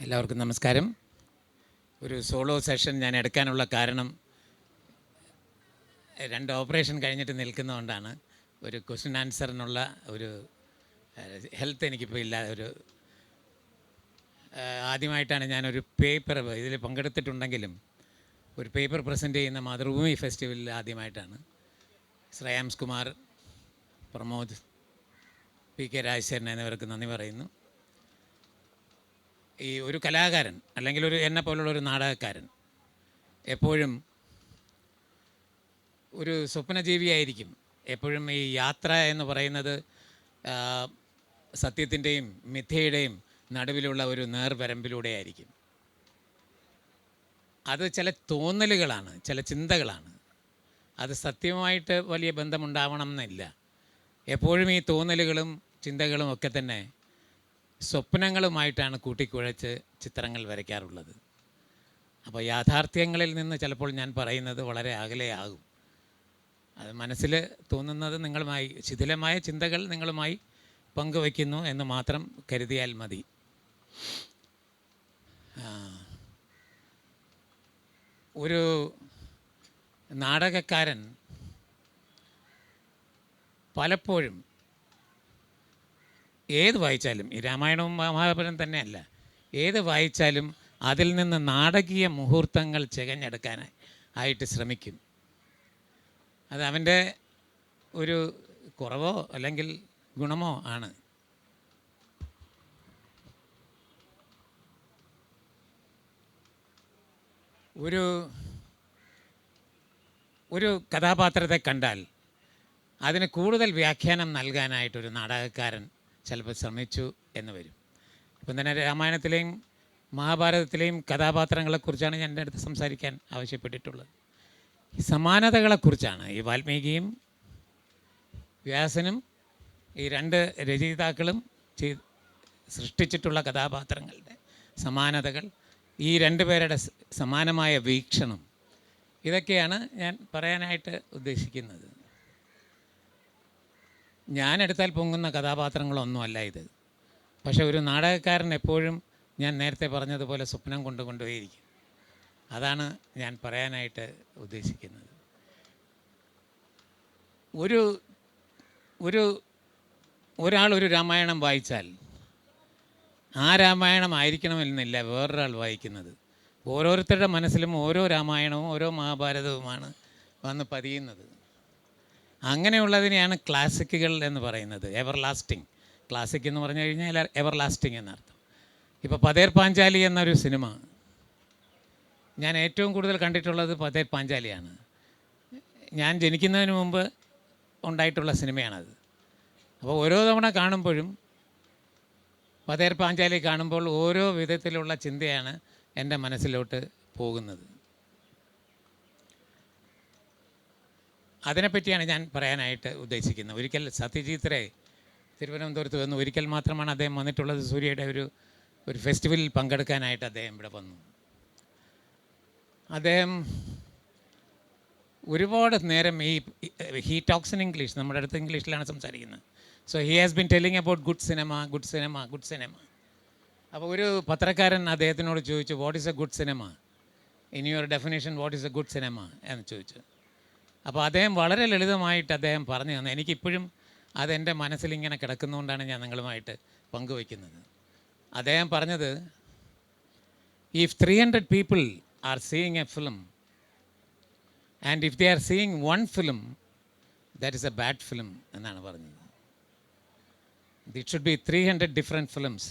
എല്ലാവർക്കും നമസ്കാരം. ഒരു സോളോ സെഷൻ ഞാൻ എടുക്കാനുള്ള കാരണം 2 ഓപ്പറേഷൻ കഴിഞ്ഞിട്ട് നിൽക്കുന്നതുകൊണ്ടാണ്. ഒരു ക്വസ്റ്റ്യൻ ആൻസറിനുള്ള ഒരു ഹെൽത്ത് എനിക്കിപ്പോൾ ഇല്ല. ആദ്യമായിട്ടാണ് ഞാനൊരു പേപ്പർ ഇതിൽ പങ്കെടുത്തിട്ടുണ്ടെങ്കിലും ഒരു പേപ്പർ പ്രസൻറ്റ് ചെയ്യുന്ന മാതൃഭൂമി ഫെസ്റ്റിവലിൽ ആദ്യമായിട്ടാണ്. ശ്രേയാംസ് കുമാർ, പ്രമോദ്, പി കെ രാജശേഖരൻ എന്നിവർക്ക് നന്ദി പറയുന്നു. ഈ ഒരു കലാകാരൻ അല്ലെങ്കിൽ എന്നെ പോലുള്ളൊരു നാടകക്കാരൻ എപ്പോഴും ഒരു സ്വപ്നജീവിയായിരിക്കും. എപ്പോഴും ഈ യാത്ര എന്ന് പറയുന്നത് സത്യത്തിൻ്റെയും മിഥ്യയുടെയും നടുവിലുള്ള ഒരു നേർവരമ്പിലൂടെ ആയിരിക്കും. അത് ചില തോന്നലുകളാണ്, ചില ചിന്തകളാണ്. അത് സത്യവുമായിട്ട് വലിയ ബന്ധമുണ്ടാവണം എന്നില്ല. എപ്പോഴും ഈ തോന്നലുകളും ചിന്തകളും ഒക്കെ തന്നെ സ്വപ്നങ്ങളുമായിട്ടാണ് കൂട്ടിക്കുഴച്ച് ചിത്രങ്ങൾ വരയ്ക്കാറുള്ളത്. അപ്പോൾ യാഥാർത്ഥ്യങ്ങളിൽ നിന്ന് ചിലപ്പോൾ ഞാൻ പറയുന്നത് വളരെ അകലെയാകും. അത് മനസ്സിൽ തോന്നുന്നത് നിങ്ങളുമായി, ശിഥിലമായ ചിന്തകൾ നിങ്ങളുമായി പങ്കുവയ്ക്കുന്നു എന്ന് മാത്രം കരുതിയാൽ മതി. ഒരു നാടകക്കാരൻ പലപ്പോഴും ഏത് വായിച്ചാലും, ഈ രാമായണവും മഹാഭാരതം തന്നെയല്ല, ഏത് വായിച്ചാലും അതിൽ നിന്ന് നാടകീയ മുഹൂർത്തങ്ങൾ ആയിട്ട് ശ്രമിക്കും. അത് അവൻ്റെ ഒരു കുറവോ അല്ലെങ്കിൽ ഗുണമോ ആണ്. ഒരു കഥാപാത്രത്തെ കണ്ടാൽ അതിന് കൂടുതൽ വ്യാഖ്യാനം നൽകാനായിട്ടൊരു നാടകക്കാരൻ ചിലപ്പോൾ ശ്രമിച്ചു എന്ന് വരും. ഇപ്പം തന്നെ രാമായണത്തിലെയും മഹാഭാരതത്തിലെയും കഥാപാത്രങ്ങളെക്കുറിച്ചാണ് ഞാൻ എൻ്റെ അടുത്ത് സംസാരിക്കാൻ ആവശ്യപ്പെട്ടിട്ടുള്ളത്. ഈ സമാനതകളെക്കുറിച്ചാണ്. ഈ വാൽമീകിയും വ്യാസനും ഈ 2 രചയിതാക്കളും സൃഷ്ടിച്ചിട്ടുള്ള കഥാപാത്രങ്ങളുടെ സമാനതകൾ, ഈ 2 പേരുടെ സമാനമായ വീക്ഷണം, ഇതൊക്കെയാണ് ഞാൻ പറയാനായിട്ട് ഉദ്ദേശിക്കുന്നത്. ഞാനെടുത്താൽ പൊങ്ങുന്ന കഥാപാത്രങ്ങളൊന്നുമല്ല ഇത്. പക്ഷേ ഒരു നാടകക്കാരൻ എപ്പോഴും ഞാൻ നേരത്തെ പറഞ്ഞതുപോലെ സ്വപ്നം കൊണ്ടുപോയിരിക്കും. അതാണ് ഞാൻ പറയാനായിട്ട് ഉദ്ദേശിക്കുന്നത്. ഒരാൾ ഒരു രാമായണം വായിച്ചാൽ ആ രാമായണം ആയിരിക്കണമെന്നില്ല വേറൊരാൾ വായിക്കുന്നത്. ഓരോരുത്തരുടെ മനസ്സിലും ഓരോ രാമായണവും ഓരോ മഹാഭാരതവുമാണ് വന്ന് പതിയുന്നത്. അങ്ങനെയുള്ളതിനെയാണ് ക്ലാസിക്കുകൾ എന്ന് പറയുന്നത്. Ever lasting. ക്ലാസിക് എന്ന് പറഞ്ഞു കഴിഞ്ഞാൽ എവർ ലാസ്റ്റിംഗ് എന്നർത്ഥം. ഇപ്പോൾ പതേർ പാഞ്ചാലി എന്നൊരു സിനിമ ഞാൻ ഏറ്റവും കൂടുതൽ കണ്ടിട്ടുള്ളത് പതേർ പാഞ്ചാലിയാണ്. ഞാൻ ജനിക്കുന്നതിന് മുമ്പ് ഉണ്ടായിട്ടുള്ള സിനിമയാണത്. അപ്പോൾ ഓരോ തവണ കാണുമ്പോഴും പതേർ പാഞ്ചാലി കാണുമ്പോൾ ഓരോ വിധത്തിലുള്ള ചിന്തയാണ് എൻ്റെ മനസ്സിലോട്ട് പോകുന്നത്. അതിനെപ്പറ്റിയാണ് ഞാൻ പറയാനായിട്ട് ഉദ്ദേശിക്കുന്നത്. ഒരിക്കൽ സത്യജിത് റേ തിരുവനന്തപുരത്ത് വന്നു. ഒരിക്കൽ മാത്രമാണ് അദ്ദേഹം വന്നിട്ടുള്ളത്. സൂര്യയുടെ ഒരു ഫെസ്റ്റിവലിൽ പങ്കെടുക്കാനായിട്ട് അദ്ദേഹം ഇവിടെ വന്നു. അദ്ദേഹം ഒരുപാട് നേരം ഹീ ടോക്സ് ഇൻ ഇംഗ്ലീഷ്, നമ്മുടെ അടുത്ത് ഇംഗ്ലീഷിലാണ് സംസാരിക്കുന്നത്. So he has been telling about good cinema. അപ്പോൾ ഒരു പത്രക്കാരൻ അദ്ദേഹത്തിനോട് ചോദിച്ചു, what is A good cinema? In your definition what is A good cinema എന്ന് ചോദിച്ചു. അപ്പോൾ അദ്ദേഹം വളരെ ലളിതമായിട്ട് അദ്ദേഹം പറഞ്ഞു തന്നു. എനിക്കിപ്പോഴും അതെൻ്റെ മനസ്സിലിങ്ങനെ കിടക്കുന്നതുകൊണ്ടാണ് ഞാൻ നിങ്ങളുമായിട്ട് പങ്കുവയ്ക്കുന്നത്. അദ്ദേഹം പറഞ്ഞത്, if 300 people are seeing a film and if they are seeing one film, that is a bad film എന്നാണ് പറഞ്ഞത്. It should be 300 different films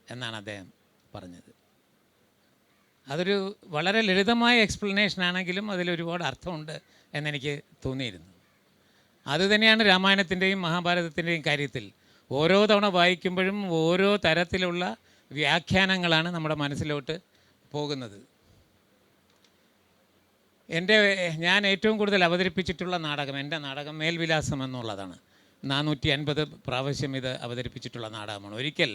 എന്നാണ് അദ്ദേഹം പറഞ്ഞത്. അതൊരു വളരെ ലളിതമായ എക്സ്പ്ലനേഷൻ ആണെങ്കിലും അതിലൊരുപാട് അർത്ഥമുണ്ട് എന്നെനിക്ക് തോന്നിയിരുന്നു. അതുതന്നെയാണ് രാമായണത്തിൻ്റെയും മഹാഭാരതത്തിൻ്റെയും കാര്യത്തിൽ. ഓരോ തവണ വായിക്കുമ്പോഴും ഓരോ തരത്തിലുള്ള വ്യാഖ്യാനങ്ങളാണ് നമ്മുടെ മനസ്സിലോട്ട് പോകുന്നത്. ഞാൻ ഏറ്റവും കൂടുതൽ അവതരിപ്പിച്ചിട്ടുള്ള നാടകം, എൻ്റെ നാടകം മേൽവിലാസം എന്നുള്ളതാണ്. 450 പ്രാവശ്യം ഇത് അവതരിപ്പിച്ചിട്ടുള്ള നാടകമാണ്. ഒരിക്കൽ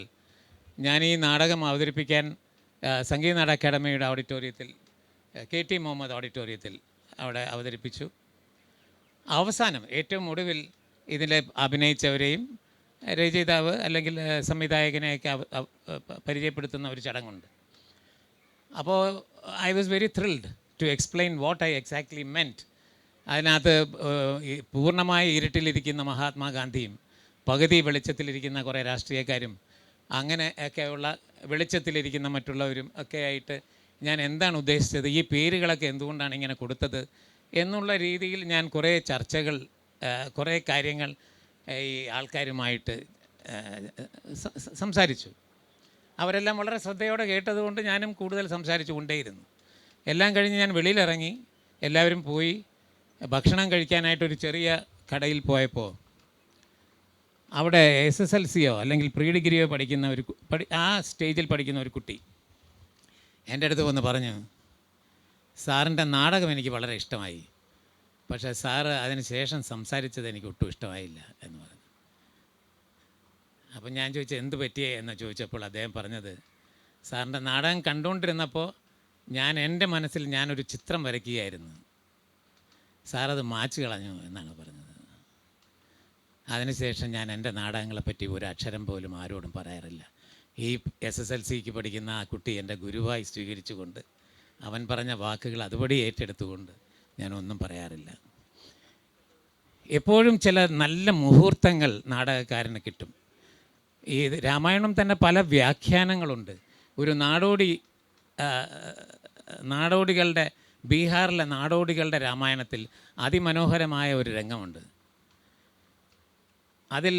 ഞാൻ ഈ നാടകം അവതരിപ്പിക്കാൻ സംഗീത നാടക അക്കാദമിയുടെ ഓഡിറ്റോറിയത്തിൽ, KT മുഹമ്മദ് ഓഡിറ്റോറിയത്തിൽ അവിടെ അവതരിപ്പിച്ചു. അവസാനം ഏറ്റവും ഒടുവിൽ ഇതിൽ അഭിനയിച്ചവരെയും രചയിതാവ് അല്ലെങ്കിൽ സംവിധായകനെയൊക്കെ പരിചയപ്പെടുത്തുന്ന ഒരു ചടങ്ങുണ്ട്. അപ്പോൾ I was very thrilled to explain what I exactly meant. അതിനകത്ത് പൂർണ്ണമായി ഇരുട്ടിലിരിക്കുന്ന മഹാത്മാഗാന്ധിയും പകുതി വെളിച്ചത്തിലിരിക്കുന്ന കുറേ രാഷ്ട്രീയക്കാരും അങ്ങനെ ഒക്കെയുള്ള വെളിച്ചത്തിലിരിക്കുന്ന മറ്റുള്ളവരും ഒക്കെ ആയിട്ട് ഞാൻ എന്താണ് ഉദ്ദേശിച്ചത്, ഈ പേരുകളൊക്കെ എന്തുകൊണ്ടാണ് ഇങ്ങനെ കൊടുത്തത് എന്നുള്ള രീതിയിൽ ഞാൻ കുറേ ചർച്ചകൾ, കുറേ കാര്യങ്ങൾ ഈ ആൾക്കാരുമായിട്ട് സംസാരിച്ചു. അവരെല്ലാം വളരെ ശ്രദ്ധയോടെ കേട്ടതുകൊണ്ട് ഞാനും കൂടുതൽ സംസാരിച്ചു കൊണ്ടേയിരുന്നു. എല്ലാം കഴിഞ്ഞ് ഞാൻ വെളിയിലിറങ്ങി, എല്ലാവരും പോയി ഭക്ഷണം കഴിക്കാനായിട്ടൊരു ചെറിയ കടയിൽ പോയപ്പോൾ അവിടെ SSLCയോ അല്ലെങ്കിൽ പ്രീ ഡിഗ്രിയോ പഠിക്കുന്ന ആ സ്റ്റേജിൽ പഠിക്കുന്ന ഒരു കുട്ടി എൻ്റെ അടുത്ത് വന്ന് പറഞ്ഞു, സാറിൻ്റെ നാടകം എനിക്ക് വളരെ ഇഷ്ടമായി, പക്ഷേ സാറ് അതിന് ശേഷം സംസാരിച്ചത് എനിക്ക് ഒട്ടും ഇഷ്ടമായില്ല എന്ന് പറഞ്ഞു. അപ്പം ഞാൻ ചോദിച്ചു എന്ത് പറ്റിയേ എന്ന് ചോദിച്ചപ്പോൾ അദ്ദേഹം പറഞ്ഞത്, സാറിൻ്റെ നാടകം കണ്ടുകൊണ്ടിരുന്നപ്പോൾ ഞാൻ എൻ്റെ മനസ്സിൽ ഞാനൊരു ചിത്രം വരയ്ക്കുകയായിരുന്നു, സാറത് മായ്ച്ചു കളഞ്ഞു എന്നാണ് പറഞ്ഞത്. അതിനുശേഷം ഞാൻ എൻ്റെ നാടകങ്ങളെപ്പറ്റി ഒരു അക്ഷരം പോലും ആരോടും പറയാറില്ല. ഈ SSLCക്ക് പഠിക്കുന്ന ആ കുട്ടി എൻ്റെ ഗുരുവായി സ്വീകരിച്ചുകൊണ്ട് അവൻ പറഞ്ഞ വാക്കുകൾ അതുപടി ഏറ്റെടുത്തുകൊണ്ട് ഞാനൊന്നും പറയാറില്ല. എപ്പോഴും ചില നല്ല മുഹൂർത്തങ്ങൾ നാടകക്കാരന് കിട്ടും. ഈ രാമായണം തന്നെ പല വ്യാഖ്യാനങ്ങളുണ്ട്. ഒരു നാടോടികളുടെ ബീഹാറിലെ നാടോടികളുടെ രാമായണത്തിൽ അതിമനോഹരമായ ഒരു രംഗമുണ്ട്. അതിൽ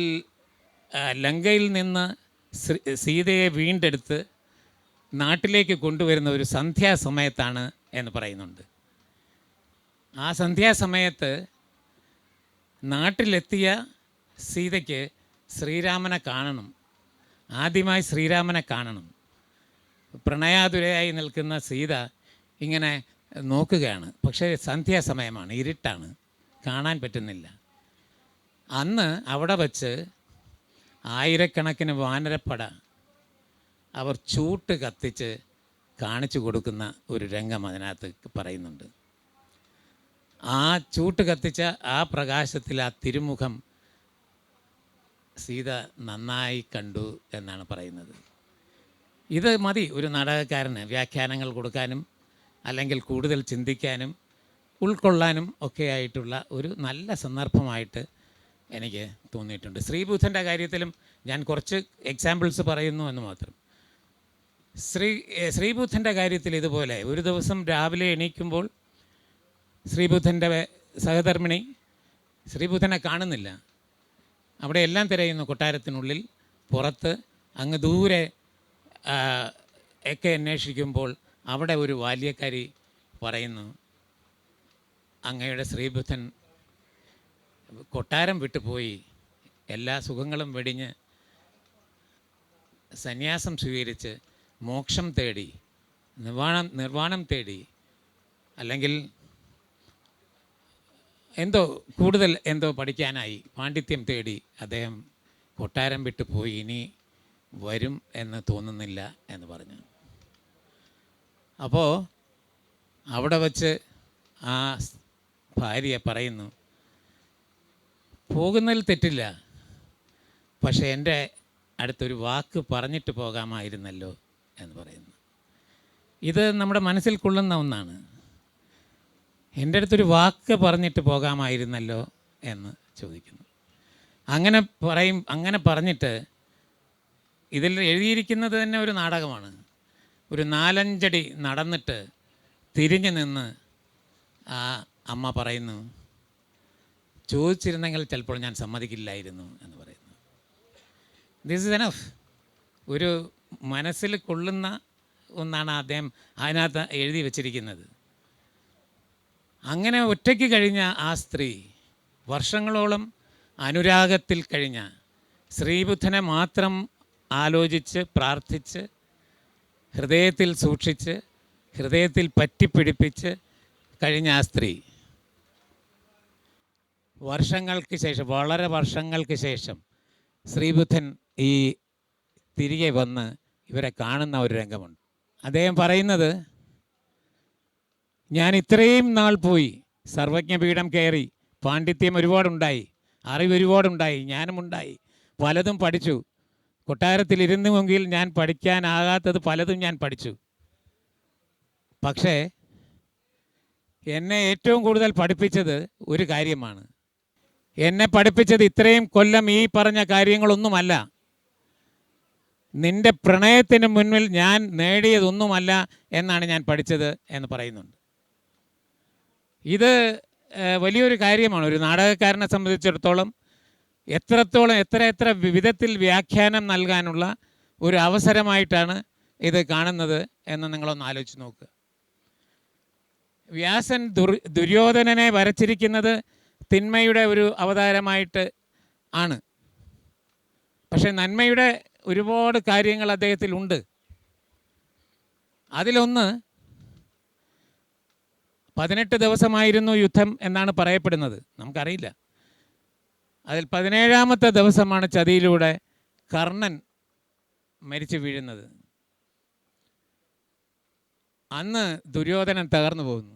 ലങ്കയിൽ നിന്ന് സീതയെ വീണ്ടെടുത്ത് നാട്ടിലേക്ക് കൊണ്ടുവരുന്ന ഒരു സന്ധ്യാസമയത്താണ് എന്ന് പറയുന്നുണ്ട്. ആ സന്ധ്യാസമയത്ത് നാട്ടിലെത്തിയ സീതയ്ക്ക് ശ്രീരാമനെ കാണണം, ആദ്യമായി ശ്രീരാമനെ കാണണം. പ്രണയാതുരയായി നിൽക്കുന്ന സീത ഇങ്ങനെ നോക്കുകയാണ്, പക്ഷേ സന്ധ്യാസമയമാണ്, ഇരുട്ടാണ്, കാണാൻ പറ്റുന്നില്ല. അന്ന് അവിടെ വച്ച് ആയിരക്കണക്കിന് വാനരപ്പട അവർ ചൂട്ട് കത്തിച്ച് കാണിച്ചു കൊടുക്കുന്ന ഒരു രംഗം അതിനകത്ത് പറയുന്നുണ്ട്. ആ ചൂട്ട് കത്തിച്ച ആ പ്രകാശത്തിൽ ആ തിരുമുഖം സീത നന്നായി കണ്ടു എന്നാണ് പറയുന്നത്. ഇത് മതി ഒരു നാടകക്കാരന് വ്യാഖ്യാനങ്ങൾ കൊടുക്കാനും അല്ലെങ്കിൽ കൂടുതൽ ചിന്തിക്കാനും ഉൾക്കൊള്ളാനും ഒക്കെ ആയിട്ടുള്ള ഒരു നല്ല സന്ദർഭമായിട്ട് എനിക്ക് തോന്നിയിട്ടുണ്ട്. ശ്രീബുദ്ധൻ്റെ കാര്യത്തിലും ഞാൻ കുറച്ച് എക്സാമ്പിൾസ് പറയുന്നു എന്ന് മാത്രം. ശ്രീബുദ്ധൻ്റെ കാര്യത്തിൽ ഇതുപോലെ ഒരു ദിവസം രാവിലെ എണീക്കുമ്പോൾ ശ്രീബുദ്ധൻ്റെ സഹധർമ്മിണി ശ്രീബുദ്ധനെ കാണുന്നില്ല. അവിടെ എല്ലാം തിരയുന്നു, കൊട്ടാരത്തിനുള്ളിൽ, പുറത്ത്, അങ്ങ് ദൂരെ ഒക്കെ അന്വേഷിക്കുമ്പോൾ അവിടെ ഒരു ബാല്യക്കാരി പറയുന്നു, അങ്ങയുടെ ശ്രീബുദ്ധൻ കൊട്ടാരം വിട്ടുപോയി, എല്ലാ സുഖങ്ങളും വെടിഞ്ഞ് സന്യാസം സ്വീകരിച്ച് മോക്ഷം തേടി, നിർവാണം തേടി, അല്ലെങ്കിൽ കൂടുതൽ പഠിക്കാനായി പാണ്ഡിത്യം തേടി അദ്ദേഹം കൊട്ടാരം വിട്ടു പോയി, ഇനി വരും എന്ന് തോന്നുന്നില്ല എന്ന് പറഞ്ഞു. അപ്പോൾ അവിടെ വച്ച് ആ ഭാര്യ പറയുന്നു, പോകുന്നതിൽ തെറ്റില്ല, പക്ഷേ എൻ്റെ അടുത്തൊരു വാക്ക് പറഞ്ഞിട്ട് പോകാമായിരുന്നല്ലോ എന്ന് പറയുന്നു. ഇത് നമ്മുടെ മനസ്സിൽ കൊള്ളുന്ന ഒന്നാണ്. എൻ്റെ അടുത്തൊരു വാക്ക് പറഞ്ഞിട്ട് പോകാമായിരുന്നല്ലോ എന്ന് ചോദിക്കുന്നു. അങ്ങനെ പറഞ്ഞിട്ട് ഇതിൽ എഴുതിയിരിക്കുന്നത് തന്നെ ഒരു നാടകമാണ്. ഒരു 4-5 അടി നടന്നിട്ട് തിരിഞ്ഞു നിന്ന് ആ അമ്മ പറയുന്നു, ചോദിച്ചിരുന്നെങ്കിൽ ചിലപ്പോൾ ഞാൻ സമ്മതിക്കില്ലായിരുന്നു എന്ന് പറയുന്നു. This is enough. ഒരു മനസ്സിൽ കൊള്ളുന്ന ഒന്നാണ് അദ്ദേഹം അതിനകത്ത് എഴുതി വച്ചിരിക്കുന്നത്. അങ്ങനെ ഒറ്റയ്ക്ക് കഴിഞ്ഞ ആ സ്ത്രീ വർഷങ്ങളോളം അനുരാഗത്തിൽ കഴിഞ്ഞ, ശ്രീബുദ്ധനെ മാത്രം ആലോചിച്ച് പ്രാർത്ഥിച്ച് ഹൃദയത്തിൽ സൂക്ഷിച്ച് ഹൃദയത്തിൽ പറ്റിപ്പിടിപ്പിച്ച് കഴിഞ്ഞ ആ സ്ത്രീ വർഷങ്ങൾക്ക് ശേഷം, വളരെ വർഷങ്ങൾക്ക് ശേഷം ശ്രീബുദ്ധൻ ഈ തിരികെ വന്ന് ഇവരെ കാണുന്ന ഒരു രംഗമുണ്ട്. അദ്ദേഹം പറയുന്നത്, ഞാൻ ഇത്രയും നാൾ പോയി, സർവജ്ഞപീഠം കയറി, പാണ്ഡിത്യം ഒരുപാടുണ്ടായി, അറിവ് ഒരുപാടുണ്ടായി, ജ്ഞാനമുണ്ടായി, പലതും പഠിച്ചു. കൊട്ടാരത്തിലിരുന്നുവെങ്കിൽ ഞാൻ പഠിക്കാനാകാത്തത് പലതും ഞാൻ പഠിച്ചു. പക്ഷേ എന്നെ ഏറ്റവും കൂടുതൽ പഠിപ്പിച്ചത് ഒരു കാര്യമാണ്. എന്നെ പഠിപ്പിച്ചത് ഇത്രയും കൊല്ലം ഈ പറഞ്ഞ കാര്യങ്ങളൊന്നുമല്ല, നിൻ്റെ പ്രണയത്തിന് മുന്നിൽ ഞാൻ നേടിയതൊന്നുമല്ല എന്നാണ് ഞാൻ പഠിച്ചത് എന്ന് പറയുന്നുണ്ട്. ഇത് വലിയൊരു കാര്യമാണ്. ഒരു നാടകക്കാരനെ സംബന്ധിച്ചിടത്തോളം എത്ര വിധത്തിൽ വ്യാഖ്യാനം നൽകാനുള്ള ഒരു അവസരമായിട്ടാണ് ഇത് കാണുന്നത് എന്ന് നിങ്ങളൊന്ന് ആലോചിച്ച് നോക്കുക. വ്യാസൻ ദുര്യോധനനെ വരച്ചിരിക്കുന്നത് തിന്മയുടെ ഒരു അവതാരമായിട്ട് ആണ്. പക്ഷേ നന്മയുടെ ഒരുപാട് കാര്യങ്ങൾ അദ്ദേഹത്തിലുണ്ട്. അതിലൊന്ന് 18 ദിവസമായിരുന്നു യുദ്ധം എന്നാണ് പറയപ്പെടുന്നത്, നമുക്കറിയില്ല. അതിൽ 17ാമത്തെ ദിവസമാണ് ചതിയിലൂടെ കർണൻ മരിച്ചു വീഴുന്നത്. അന്ന് ദുര്യോധനൻ തകർന്നു പോകുന്നു.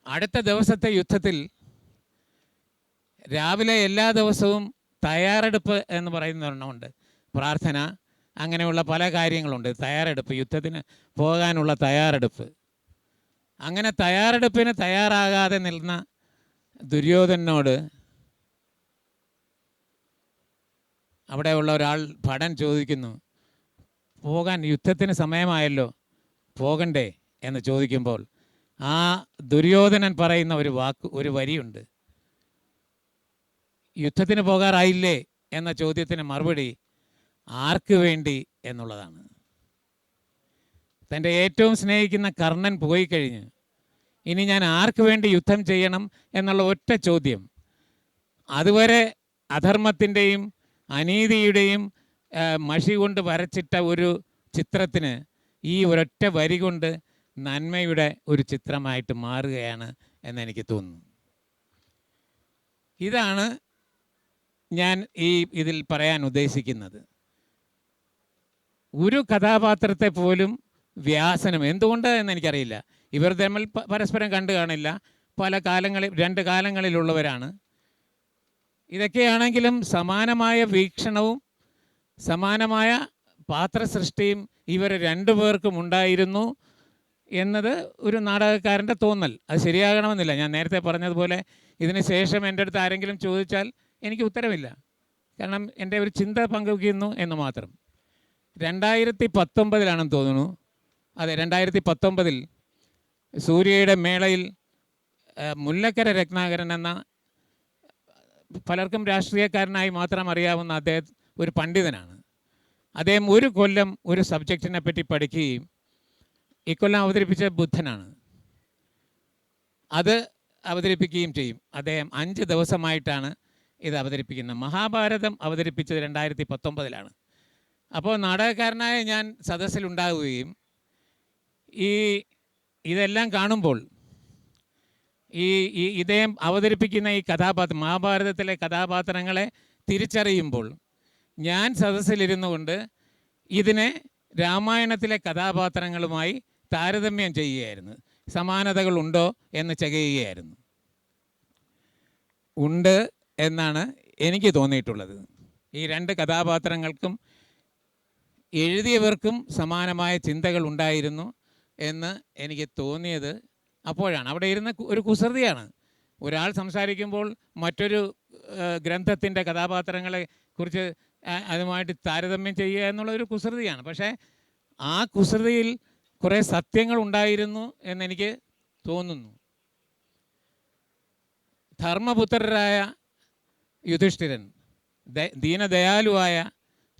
അടുത്ത ദിവസത്തെ യുദ്ധത്തിൽ രാവിലെ എല്ലാ ദിവസവും തയ്യാറെടുപ്പ് എന്ന് പറയുന്ന ഒരെണ്ണമുണ്ട്. പ്രാർത്ഥന, അങ്ങനെയുള്ള പല കാര്യങ്ങളുണ്ട്. തയ്യാറെടുപ്പ്, യുദ്ധത്തിന് പോകാനുള്ള തയ്യാറെടുപ്പ്. അങ്ങനെ തയ്യാറെടുപ്പിന് തയ്യാറാകാതെ നിന്ന ദുര്യോധനോട് അവിടെയുള്ള ഒരാൾ ഭടൻ ചോദിക്കുന്നു, പോകാൻ യുദ്ധത്തിന് സമയമായല്ലോ, പോകണ്ടേ എന്ന് ചോദിക്കുമ്പോൾ ആ ദുര്യോധനൻ പറയുന്ന ഒരു വരിയുണ്ട്. യുദ്ധത്തിന് പോകാറായില്ലേ എന്ന ചോദ്യത്തിന് മറുപടി ആർക്ക് വേണ്ടി എന്നുള്ളതാണ്. തൻ്റെ ഏറ്റവും സ്നേഹിക്കുന്ന കർണൻ പോയി കഴിഞ്ഞ് ഇനി ഞാൻ ആർക്ക് വേണ്ടി യുദ്ധം ചെയ്യണം എന്നുള്ള ഒറ്റ ചോദ്യം. അതുവരെ അധർമ്മത്തിൻ്റെയും അനീതിയുടെയും മഷി കൊണ്ട് വരച്ചിട്ട ഒരു ചിത്രത്തിന് ഈ ഒരൊറ്റ വരി കൊണ്ട് നന്മയുടെ ഒരു ചിത്രമായിട്ട് മാറുകയാണ് എന്നെനിക്ക് തോന്നുന്നു. ഇതാണ് ഞാൻ ഇതിൽ പറയാൻ ഉദ്ദേശിക്കുന്നത്. ഒരു കഥാപാത്രത്തെ പോലും വ്യാസനും, എന്തുകൊണ്ട് എന്നെനിക്കറിയില്ല, ഇവർ തമ്മിൽ പരസ്പരം കണ്ടു കാണില്ല, രണ്ട് കാലങ്ങളിലുള്ളവരാണ്. ഇതൊക്കെയാണെങ്കിലും സമാനമായ വീക്ഷണവും സമാനമായ പാത്രസൃഷ്ടിയും ഇവർ രണ്ടുപേർക്കും ഉണ്ടായിരുന്നു എന്നത് ഒരു നാടകക്കാരൻ്റെ തോന്നൽ. അത് ശരിയാകണമെന്നില്ല. ഞാൻ നേരത്തെ പറഞ്ഞതുപോലെ ഇതിന് ശേഷം എൻ്റെ അടുത്ത് ആരെങ്കിലും ചോദിച്ചാൽ എനിക്ക് ഉത്തരമില്ല, കാരണം എൻ്റെ ഒരു ചിന്ത പങ്കുവയ്ക്കുന്നു എന്ന് മാത്രം. 2019 തോന്നുന്നു, അതെ 2019 സൂര്യയുടെ മേളയിൽ മുല്ലക്കര രത്നാകരൻ എന്ന പലർക്കും രാഷ്ട്രീയക്കാരനായി മാത്രം അറിയാവുന്ന അദ്ദേഹം ഒരു പണ്ഡിതനാണ്. അദ്ദേഹം ഒരു കൊല്ലം ഒരു സബ്ജക്റ്റിനെ പറ്റി പഠിക്കുകയും ഇക്കൊല്ലം അവതരിപ്പിച്ച ബുദ്ധനാണ്, അത് അവതരിപ്പിക്കുകയും ചെയ്യും. അദ്ദേഹം 5 ദിവസമായിട്ടാണ് ഇത് അവതരിപ്പിക്കുന്നത്. മഹാഭാരതം അവതരിപ്പിച്ചത് 2019. അപ്പോൾ നാടകക്കാരനായ ഞാൻ സദസ്സിലുണ്ടാവുകയും ഇതെല്ലാം കാണുമ്പോൾ ഇദ്ദേഹം അവതരിപ്പിക്കുന്ന ഈ മഹാഭാരതത്തിലെ കഥാപാത്രങ്ങളെ തിരിച്ചറിയുമ്പോൾ ഞാൻ സദസ്സിലിരുന്നു കൊണ്ട് ഇതിനെ രാമായണത്തിലെ കഥാപാത്രങ്ങളുമായി താരതമ്യം ചെയ്യുകയായിരുന്നു. സമാനതകളുണ്ടോ എന്ന് ചകയുകയായിരുന്നു. ഉണ്ട് എന്നാണ് എനിക്ക് തോന്നിയിട്ടുള്ളത്. ഈ രണ്ട് കഥാപാത്രങ്ങൾക്കും എഴുതിയവർക്കും സമാനമായ ചിന്തകൾ ഉണ്ടായിരുന്നു എന്ന് എനിക്ക് തോന്നിയത് അപ്പോഴാണ്. അവിടെ ഇരുന്ന ഒരു കുസൃതിയാണ്. ഒരാൾ സംസാരിക്കുമ്പോൾ മറ്റൊരു ഗ്രന്ഥത്തിൻ്റെ കഥാപാത്രങ്ങളെ കുറിച്ച് അതുമായിട്ട് താരതമ്യം ചെയ്യുക എന്നുള്ള ഒരു കുസൃതിയാണ്. പക്ഷേ ആ കുസൃതിയിൽ കുറേ സത്യങ്ങൾ ഉണ്ടായിരുന്നു എന്നെനിക്ക് തോന്നുന്നു. ധർമ്മപുത്രരായ യുധിഷ്ഠിരൻ, ദീനദയാലുവായ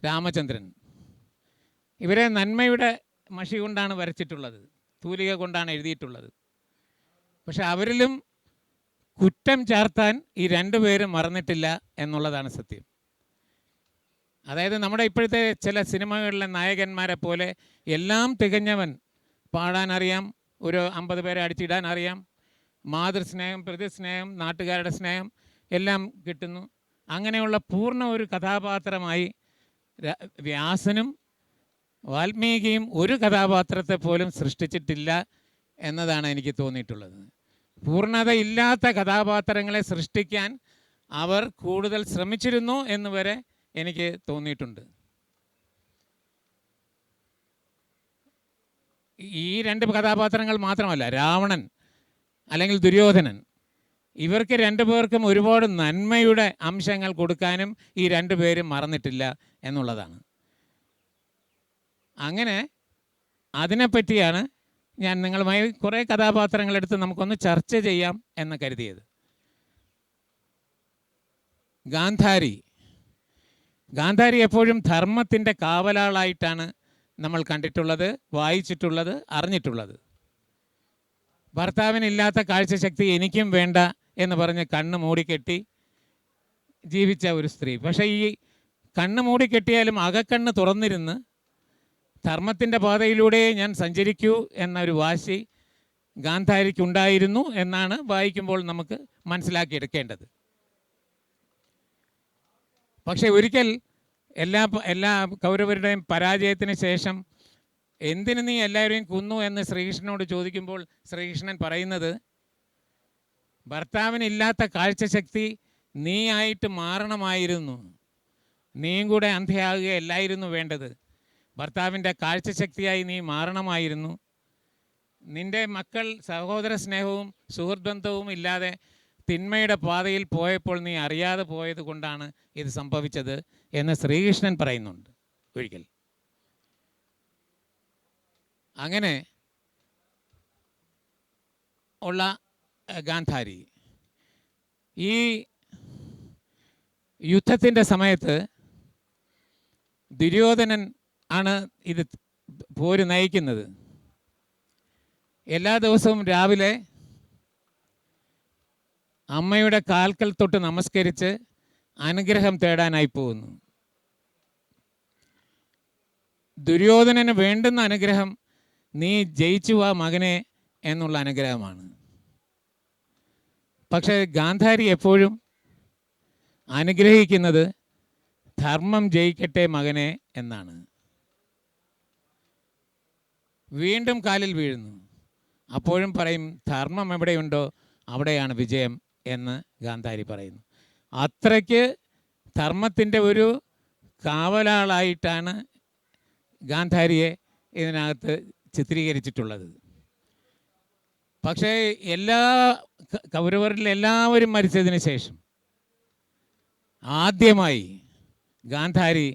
രാമചന്ദ്രൻ, ഇവരെ നന്മയുടെ മഷി കൊണ്ടാണ് വരച്ചിട്ടുള്ളത്, തൂലിക കൊണ്ടാണ് എഴുതിയിട്ടുള്ളത്. പക്ഷെ അവരിലും കുറ്റം ചാർത്താൻ ഈ രണ്ടുപേരും മറന്നിട്ടില്ല എന്നുള്ളതാണ് സത്യം. അതായത് നമ്മുടെ ഇപ്പോഴത്തെ ചില സിനിമകളിലെ നായകന്മാരെ പോലെ എല്ലാം തികഞ്ഞവൻ, പാടാനറിയാം, ഒരു 50 പേരെ അടിച്ചിടാൻ അറിയാം, മാതൃസ്നേഹം, പ്രതിസ്നേഹം, നാട്ടുകാരുടെ സ്നേഹം എല്ലാം കിട്ടുന്നു. അങ്ങനെയുള്ള പൂർണ്ണ ഒരു കഥാപാത്രമായി വ്യാസനും വാൽമീകിയും ഒരു കഥാപാത്രത്തെ പോലും സൃഷ്ടിച്ചിട്ടില്ല എന്നതാണ് എനിക്ക് തോന്നിയിട്ടുള്ളത്. പൂർണ്ണതയില്ലാത്ത കഥാപാത്രങ്ങളെ സൃഷ്ടിക്കാൻ അവർ കൂടുതൽ ശ്രമിച്ചിരുന്നു എന്ന് വരെ എനിക്ക് തോന്നിയിട്ടുണ്ട്. ഈ രണ്ട് കഥാപാത്രങ്ങൾ മാത്രമല്ല, രാവണൻ അല്ലെങ്കിൽ ദുര്യോധനൻ, ഇവർക്ക് രണ്ടുപേർക്കും ഒരുപാട് നന്മയുടെ അംശങ്ങൾ കൊടുക്കാനും ഈ രണ്ടുപേരും മറന്നിട്ടില്ല എന്നുള്ളതാണ്. അങ്ങനെ അതിനെപ്പറ്റിയാണ് ഞാൻ നിങ്ങളുമായി കുറേ കഥാപാത്രങ്ങളെടുത്ത് നമുക്കൊന്ന് ചർച്ച ചെയ്യാം എന്ന് കരുതിയത്. ഗാന്ധാരി എപ്പോഴും ധർമ്മത്തിൻ്റെ കാവലാളായിട്ടാണ് നമ്മൾ കണ്ടിട്ടുള്ളത്, വായിച്ചിട്ടുള്ളത്, അറിഞ്ഞിട്ടുള്ളത്. ഭർത്താവിനില്ലാത്ത കാഴ്ചശക്തി എനിക്കും വേണ്ട എന്ന് പറഞ്ഞ് കണ്ണ് മൂടിക്കെട്ടി ജീവിച്ച ഒരു സ്ത്രീ. പക്ഷേ ഈ കണ്ണ് മൂടിക്കെട്ടിയാലും അകക്കണ്ണ് തുറന്നിരുന്ന് ധർമ്മത്തിൻ്റെ പാതയിലൂടെ ഞാൻ സഞ്ചരിക്കൂ എന്നൊരു വാശി ഗാന്ധാരിക്കുണ്ടായിരുന്നു എന്നാണ് വായിക്കുമ്പോൾ നമുക്ക് മനസ്സിലാക്കിയെടുക്കേണ്ടത്. പക്ഷേ ഒരിക്കൽ എല്ലാ കൗരവരുടെയും പരാജയത്തിന് ശേഷം എന്തിനു നീ എല്ലാവരെയും കൊന്നു എന്ന് ശ്രീകൃഷ്ണനോട് ചോദിക്കുമ്പോൾ ശ്രീകൃഷ്ണൻ പറയുന്നത്, ഭർത്താവിനില്ലാത്ത കാഴ്ചശക്തി നീ ആയിട്ട് മാറണമായിരുന്നു, നീയും കൂടെ അന്ധയാകുകയല്ലായിരുന്നു വേണ്ടത്, ഭർത്താവിൻ്റെ കാഴ്ചശക്തിയായി നീ മാറണമായിരുന്നു. നിൻ്റെ മക്കൾ സഹോദര സ്നേഹവും സുഹൃദ്ബന്ധവും ഇല്ലാതെ തിന്മയുടെ പാതയിൽ പോയപ്പോൾ നീ അറിയാതെ പോയത് കൊണ്ടാണ് ഇത് സംഭവിച്ചത് എന്ന് ശ്രീകൃഷ്ണൻ പറയുന്നുണ്ട് ഒരിക്കൽ. അങ്ങനെ ഉള്ള ഗാന്ധാരി ഈ യുദ്ധത്തിൻ്റെ സമയത്ത് ദുര്യോധനൻ ആണ് ഇത് പോര് നയിക്കുന്നത്. എല്ലാ ദിവസവും രാവിലെ അമ്മയുടെ കാൽക്കൽ തൊട്ട് നമസ്കരിച്ച് അനുഗ്രഹം തേടാനായി പോകുന്നു. ദുര്യോധനന് വേണ്ടുന്ന അനുഗ്രഹം നീ ജയിച്ചു വാ മകനെ എന്നുള്ള അനുഗ്രഹമാണ്. പക്ഷേ ഗാന്ധാരി എപ്പോഴും അനുഗ്രഹിക്കുന്നത് ധർമ്മം ജയിക്കട്ടെ മകനെ എന്നാണ്. വീണ്ടും കാലിൽ വീഴുന്നു. അപ്പോഴും പറയും ധർമ്മം എവിടെയുണ്ടോ അവിടെയാണ് വിജയം എന്ന് ഗാന്ധാരി പറയുന്നു. അത്രയ്ക്ക് ധർമ്മത്തിൻ്റെ ഒരു കാവലാളായിട്ടാണ് ഗാന്ധാരിയെ ഇതിനകത്ത് ചിത്രീകരിച്ചിട്ടുള്ളത്. പക്ഷേ കൗരവരിൽ എല്ലാവരും മരിച്ചതിന് ശേഷം ആദ്യമായി ഗാന്ധാരി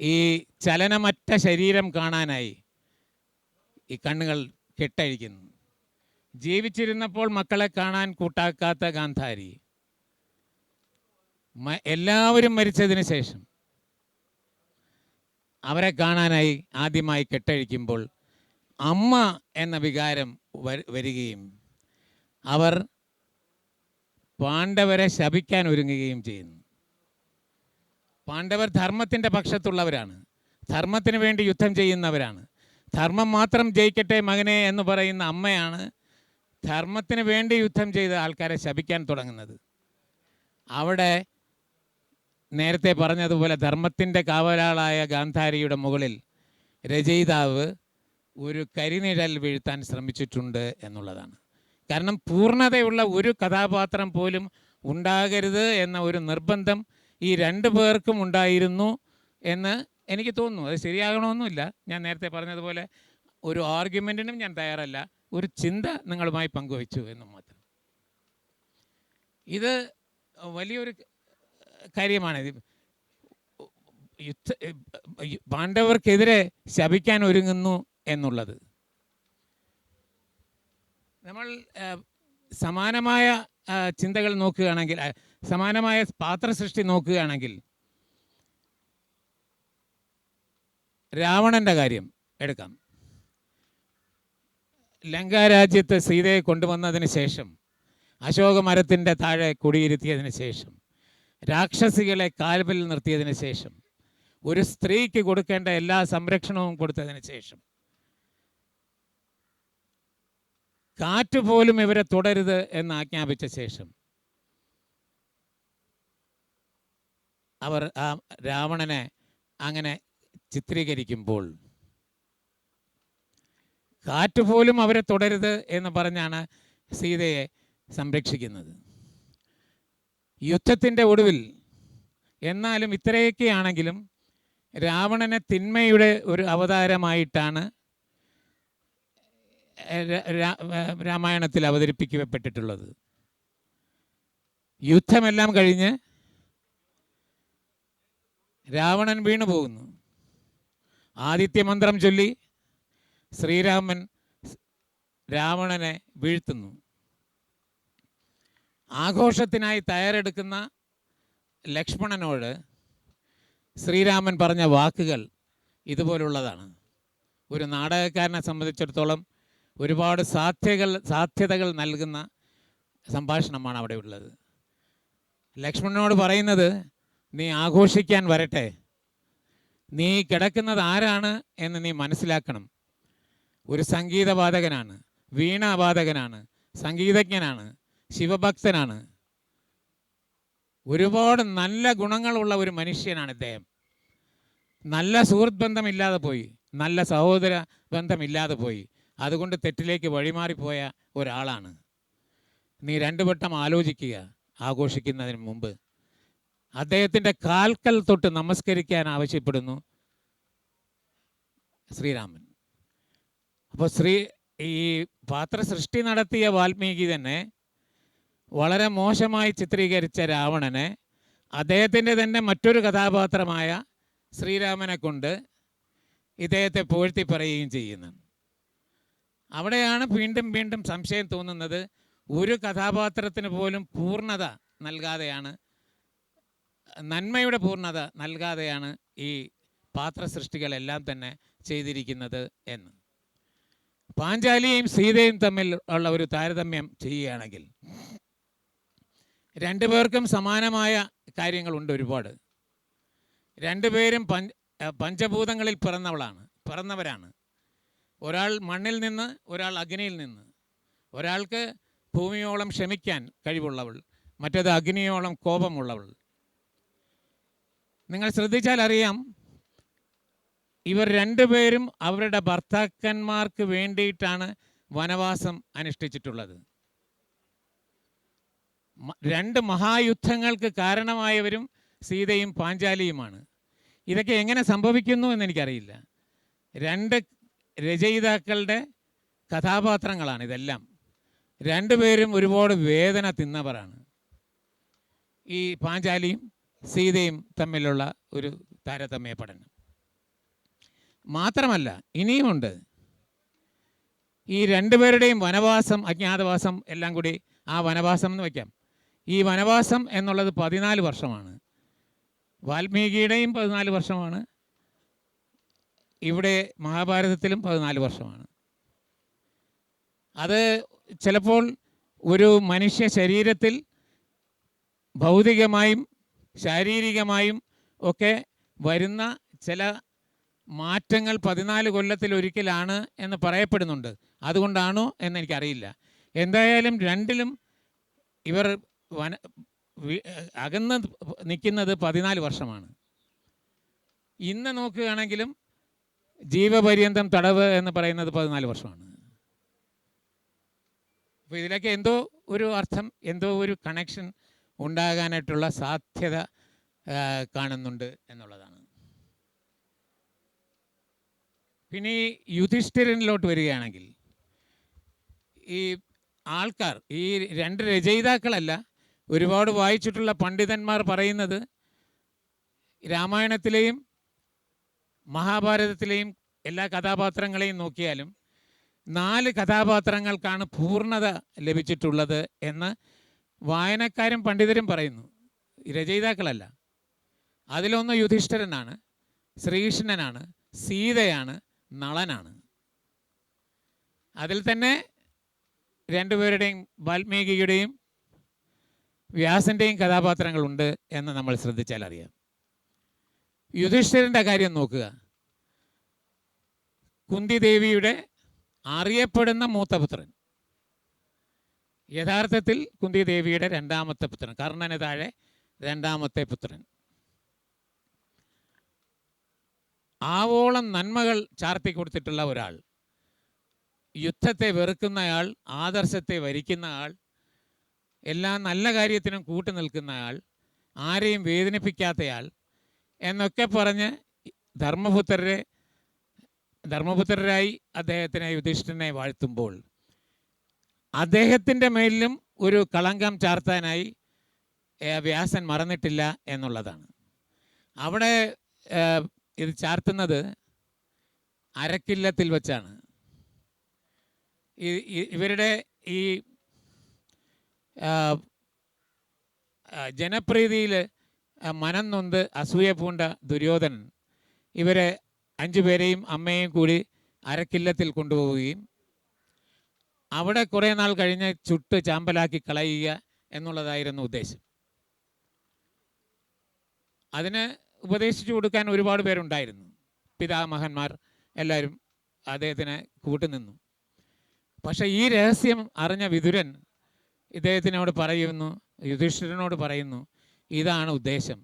ഈ ചലനമറ്റ ശരീരം കാണാനായി ഈ കണ്ണുകൾ കെട്ടഴിക്കുന്നു. ജീവിച്ചിരുന്നപ്പോൾ മക്കളെ കാണാൻ കൂട്ടാക്കാത്ത ഗാന്ധാരി എല്ലാവരും മരിച്ചതിന് ശേഷം അവരെ കാണാനായി ആദ്യമായി കെട്ടഴിക്കുമ്പോൾ അമ്മ എന്ന വികാരം വരികയും അവർ പാണ്ഡവരെ ശപിക്കാൻ ഒരുങ്ങുകയും ചെയ്യുന്നു. പാണ്ഡവർ ധർമ്മത്തിൻ്റെ പക്ഷത്തുള്ളവരാണ്, ധർമ്മത്തിന് വേണ്ടി യുദ്ധം ചെയ്യുന്നവരാണ്. ധർമ്മം മാത്രം ജയിക്കട്ടെ മകനെ എന്ന് പറയുന്ന അമ്മയാണ് ധർമ്മത്തിന് വേണ്ടി യുദ്ധം ചെയ്ത ആൾക്കാരെ ശപിക്കാൻ തുടങ്ങുന്നത്. അവിടെ നേരത്തെ പറഞ്ഞതുപോലെ ധർമ്മത്തിൻ്റെ കാവലാളായ ഗാന്ധാരിയുടെ മുകളിൽ രചയിതാവ് ഒരു കരിനിഴൽ വീഴ്ത്താൻ ശ്രമിച്ചിട്ടുണ്ട് എന്നുള്ളതാണ്. കാരണം പൂർണ്ണതയുള്ള ഒരു കഥാപാത്രം പോലും ഉണ്ടാകരുത് എന്ന ഒരു നിർബന്ധം ഈ രണ്ടു പേർക്കും ഉണ്ടായിരുന്നു എന്ന് എനിക്ക് തോന്നുന്നു. അത് ശരിയാകണമെന്നില്ല. ഞാൻ നേരത്തെ പറഞ്ഞതുപോലെ ഒരു ആർഗ്യുമെൻറ്റിനും ഞാൻ തയ്യാറല്ല, ഒരു ചിന്ത നിങ്ങളുമായി പങ്കുവച്ചു എന്ന് മാത്രം. ഇത് വലിയൊരു കാര്യമാണ്. പാണ്ഡവർക്കെതിരെ ശപിക്കാൻ ഒരുങ്ങുന്നു എന്നുള്ളത്. നമ്മൾ സമാനമായ ചിന്തകൾ നോക്കുകയാണെങ്കിൽ, സമാനമായ പാത്രസൃഷ്ടി നോക്കുകയാണെങ്കിൽ, രാവണൻ്റെ കാര്യം എടുക്കാം. ലങ്കാരാജ്യത്ത് സീതയെ കൊണ്ടുവന്നതിന് ശേഷം, അശോകമരത്തിൻ്റെ താഴെ കുടിയിരുത്തിയതിന് ശേഷം, രാക്ഷസികളെ കാൽവൽ നിർത്തിയതിന് ശേഷം, ഒരു സ്ത്രീക്ക് കൊടുക്കേണ്ട എല്ലാ സംരക്ഷണവും കൊടുത്തതിന് ശേഷം, കാറ്റുപോലും ഇവരെ തുടരുത് എന്ന് ആജ്ഞാപിച്ച ശേഷം, അവർ ആ രാവണനെ അങ്ങനെ ചിത്രീകരിക്കുമ്പോൾ കാറ്റുപോലും അവരെ തുടരുത് എന്ന് പറഞ്ഞാണ് സീതയെ സംരക്ഷിക്കുന്നത്. യുദ്ധത്തിൻ്റെ ഒടുവിൽ എന്നാലും ഇത്രയൊക്കെയാണെങ്കിലും രാവണനെ തിന്മയുടെ ഒരു അവതാരമായിട്ടാണ് രാമായണത്തിൽ അവതരിപ്പിക്കപ്പെട്ടിട്ടുള്ളത്. യുദ്ധമെല്ലാം കഴിഞ്ഞ് രാവണൻ വീണു പോകുന്നു. ആദിത്യമന്ത്രം ചൊല്ലി ശ്രീരാമൻ രാവണനെ വീഴ്ത്തുന്നു. ആഘോഷത്തിനായി തയ്യാറെടുക്കുന്ന ലക്ഷ്മണനോട് ശ്രീരാമൻ പറഞ്ഞ വാക്കുകൾ ഇതുപോലുള്ളതാണ്. ഒരു നാടകക്കാരനെ സംബന്ധിച്ചിടത്തോളം ഒരുപാട് സാധ്യതകൾ നൽകുന്ന സംഭാഷണമാണ് അവിടെ ഉള്ളത്. ലക്ഷ്മണനോട് പറയുന്നത്, നീ ആഘോഷിക്കാൻ വരട്ടെ, നീ കിടക്കുന്നത് ആരാണ് എന്ന് നീ മനസ്സിലാക്കണം. ഒരു സംഗീതവാദകനാണ്, വീണാവാദകനാണ്, സംഗീതജ്ഞനാണ്, ശിവഭക്തനാണ്, ഒരുപാട് നല്ല ഗുണങ്ങളുള്ള ഒരു മനുഷ്യനാണ് ഇദ്ദേഹം. നല്ല സുഹൃത്ത് ബന്ധമില്ലാതെ പോയി, നല്ല സഹോദര ബന്ധമില്ലാതെ പോയി, അതുകൊണ്ട് തെറ്റിലേക്ക് വഴിമാറിപ്പോയ ഒരാളാണ്. നീ രണ്ടു വട്ടം ആലോചിക്കുക ആഘോഷിക്കുന്നതിന് മുമ്പ്. അദ്ദേഹത്തിൻ്റെ കാൽക്കൽ തൊട്ട് നമസ്കരിക്കാൻ ആവശ്യപ്പെടുന്നു ശ്രീരാമൻ. അപ്പോൾ ഈ പാത്രസൃഷ്ടി നടത്തിയ വാൽമീകി തന്നെ വളരെ മോശമായി ചിത്രീകരിച്ച രാവണനെ അദ്ദേഹത്തിൻ്റെ തന്നെ മറ്റൊരു കഥാപാത്രമായ ശ്രീരാമനെ കൊണ്ട് ഇദ്ദേഹത്തെ പുകഴ്ത്തി പറയുകയും ചെയ്യുന്നു. അവിടെയാണ് വീണ്ടും വീണ്ടും സംശയം തോന്നുന്നത്. ഒരു കഥാപാത്രത്തിന് പോലും പൂർണ്ണത നൽകാതെയാണ്, നന്മയുടെ പൂർണ്ണത നൽകാതെയാണ് ഈ പാത്രസൃഷ്ടികളെല്ലാം തന്നെ ചെയ്തിരിക്കുന്നത് എന്ന്. പാഞ്ചാലിയും സീതയും തമ്മിൽ ഉള്ള ഒരു താരതമ്യം ചെയ്യുകയാണെങ്കിൽ രണ്ടുപേർക്കും സമാനമായ കാര്യങ്ങളുണ്ട് ഒരുപാട്. രണ്ടുപേരും പഞ്ചഭൂതങ്ങളിൽ പിറന്നവരാണ്. ഒരാൾ മണ്ണിൽ നിന്ന്, ഒരാൾ അഗ്നിയിൽ നിന്ന്. ഒരാൾക്ക് ഭൂമിയോളം ക്ഷമിക്കാൻ കഴിവുള്ളവൾ, മറ്റേത് അഗ്നിയോളം കോപമുള്ളവൾ. നിങ്ങൾ ശ്രദ്ധിച്ചാൽ അറിയാം, ഇവർ രണ്ടുപേരും അവരുടെ ഭർത്താക്കന്മാർക്ക് വേണ്ടിയിട്ടാണ് വനവാസം അനുഷ്ഠിച്ചിട്ടുള്ളത്. രണ്ട് മഹായുദ്ധങ്ങൾക്ക് കാരണമായവരും സീതയും പാഞ്ചാലിയുമാണ്. ഇതൊക്കെ എങ്ങനെ സംഭവിക്കുന്നു എന്നെനിക്കറിയില്ല. രണ്ട് രചയിതാക്കളുടെ കഥാപാത്രങ്ങളാണ് ഇതെല്ലാം. രണ്ടുപേരും ഒരുപാട് വേദന തിന്നവരാണ്. ഈ പാഞ്ചാലിയും സീതയും തമ്മിലുള്ള ഒരു താരതമ്യ പഠനം മാത്രമല്ല, ഇനിയുമുണ്ട്. ഈ രണ്ടുപേരുടെയും വനവാസം, അജ്ഞാതവാസം എല്ലാം കൂടി ആ വനവാസം എന്ന് വയ്ക്കാം. ഈ വനവാസം എന്നുള്ളത് 14 വർഷമാണ്. വാൽമീകിയുടെയും 14 വർഷമാണ്. ഇവിടെ മഹാഭാരതത്തിലും 14 വർഷമാണ്. അത് ചിലപ്പോൾ ഒരു മനുഷ്യ ശരീരത്തിൽ ഭൗതികമായും ശാരീരികമായും ഒക്കെ വരുന്ന ചില മാറ്റങ്ങൾ 14 കൊല്ലത്തിലൊരിക്കലാണ് എന്ന് പറയപ്പെടുന്നുണ്ട്. അതുകൊണ്ടാണോ എന്നെനിക്കറിയില്ല. എന്തായാലും രണ്ടിലും ഇവർ അകന്ന് നിൽക്കുന്നത് 14 വർഷമാണ്. ഇന്ന് നോക്കുകയാണെങ്കിലും ജീവപര്യന്തം തടവ് എന്ന് പറയുന്നത് 14 വർഷമാണ്. അപ്പോൾ ഇതിലൊക്കെ എന്തോ ഒരു അർത്ഥം, എന്തോ ഒരു കണക്ഷൻ ഉണ്ടാകാനായിട്ടുള്ള സാധ്യത കാണുന്നുണ്ട് എന്നുള്ളതാണ്. പിന്നെ ഈ യുധിഷ്ഠിരനിലോട്ട് വരികയാണെങ്കിൽ, ഈ ആൾക്കാർ, ഈ രണ്ട് രചയിതാക്കളല്ല, ഒരുപാട് വായിച്ചിട്ടുള്ള പണ്ഡിതന്മാർ പറയുന്നത് രാമായണത്തിലെയും മഹാഭാരതത്തിലെയും എല്ലാ കഥാപാത്രങ്ങളെയും നോക്കിയാലും 4 കഥാപാത്രങ്ങൾക്കാണ് പൂർണ്ണത ലഭിച്ചിട്ടുള്ളത് എന്ന് വായനക്കാരും പണ്ഡിതരും പറയുന്നു, രചയിതാക്കളല്ല. അതിലൊന്ന് യുധിഷ്ഠിരനാണ്, ശ്രീകൃഷ്ണനാണ്, സീതയാണ്, നളനാണ്. അതിൽ തന്നെ രണ്ടുപേരുടെയും, വാൽമീകിയുടെയും വ്യാസൻ്റെയും കഥാപാത്രങ്ങളുണ്ട് എന്ന് നമ്മൾ ശ്രദ്ധിച്ചാൽ അറിയാം. യുധിഷ്ഠിരൻ്റെ കാര്യം നോക്കുക. കുന്തിദേവിയുടെ അറിയപ്പെടുന്ന മൂത്തപുത്രൻ, യഥാർത്ഥത്തിൽ കുന്തിദേവിയുടെ 2ാമത്തെ പുത്രൻ, കർണന് താഴെ 2ാമത്തെ പുത്രൻ. ആവോളം നന്മകൾ ചാർത്തി കൊടുത്തിട്ടുള്ള ഒരാൾ, യുദ്ധത്തെ വെറുക്കുന്നയാൾ, ആദർശത്തെ വരിക്കുന്ന ആൾ, എല്ലാ നല്ല കാര്യത്തിനും കൂട്ടു നിൽക്കുന്നയാൾ, ആരെയും വേദനിപ്പിക്കാത്തയാൾ എന്നൊക്കെ പറഞ്ഞ് ധർമ്മപുത്രരായി അദ്ദേഹത്തിനെ യുധിഷ്ഠിരനെ വാഴ്ത്തുമ്പോൾ അദ്ദേഹത്തിൻ്റെ മേലിലും ഒരു കളങ്കം ചാർത്താനായി വ്യാസൻ മറന്നിട്ടില്ല എന്നുള്ളതാണ്. അവിടെ ഇത് ചാർത്തുന്നത് അരക്കില്ലത്തിൽ വെച്ചാണ്. ഇവരുടെ ഈ ജനപ്രീതിയിൽ മനം നൊന്ത് അസൂയ പൂണ്ട ദുര്യോധനൻ ഇവരെ 5 പേരെയും അമ്മയെയും കൂടി അരക്കില്ലത്തിൽ കൊണ്ടുപോവുകയും അവിടെ കുറേ നാൾ കഴിഞ്ഞ് ചുട്ട് ചാമ്പലാക്കി കളയുക എന്നുള്ളതായിരുന്നു ഉദ്ദേശം. അതിന് ഉപദേശിച്ചു കൊടുക്കാൻ ഒരുപാട് പേരുണ്ടായിരുന്നു. പിതാമഹന്മാർ എല്ലാവരും അദ്ദേഹത്തിന് കൂട്ടുനിന്നു. പക്ഷേ ഈ രഹസ്യം അറിഞ്ഞ വിതുരൻ യുധിഷ്ഠിരനോട് പറയുന്നു, ഇതാണ് ഉദ്ദേശം.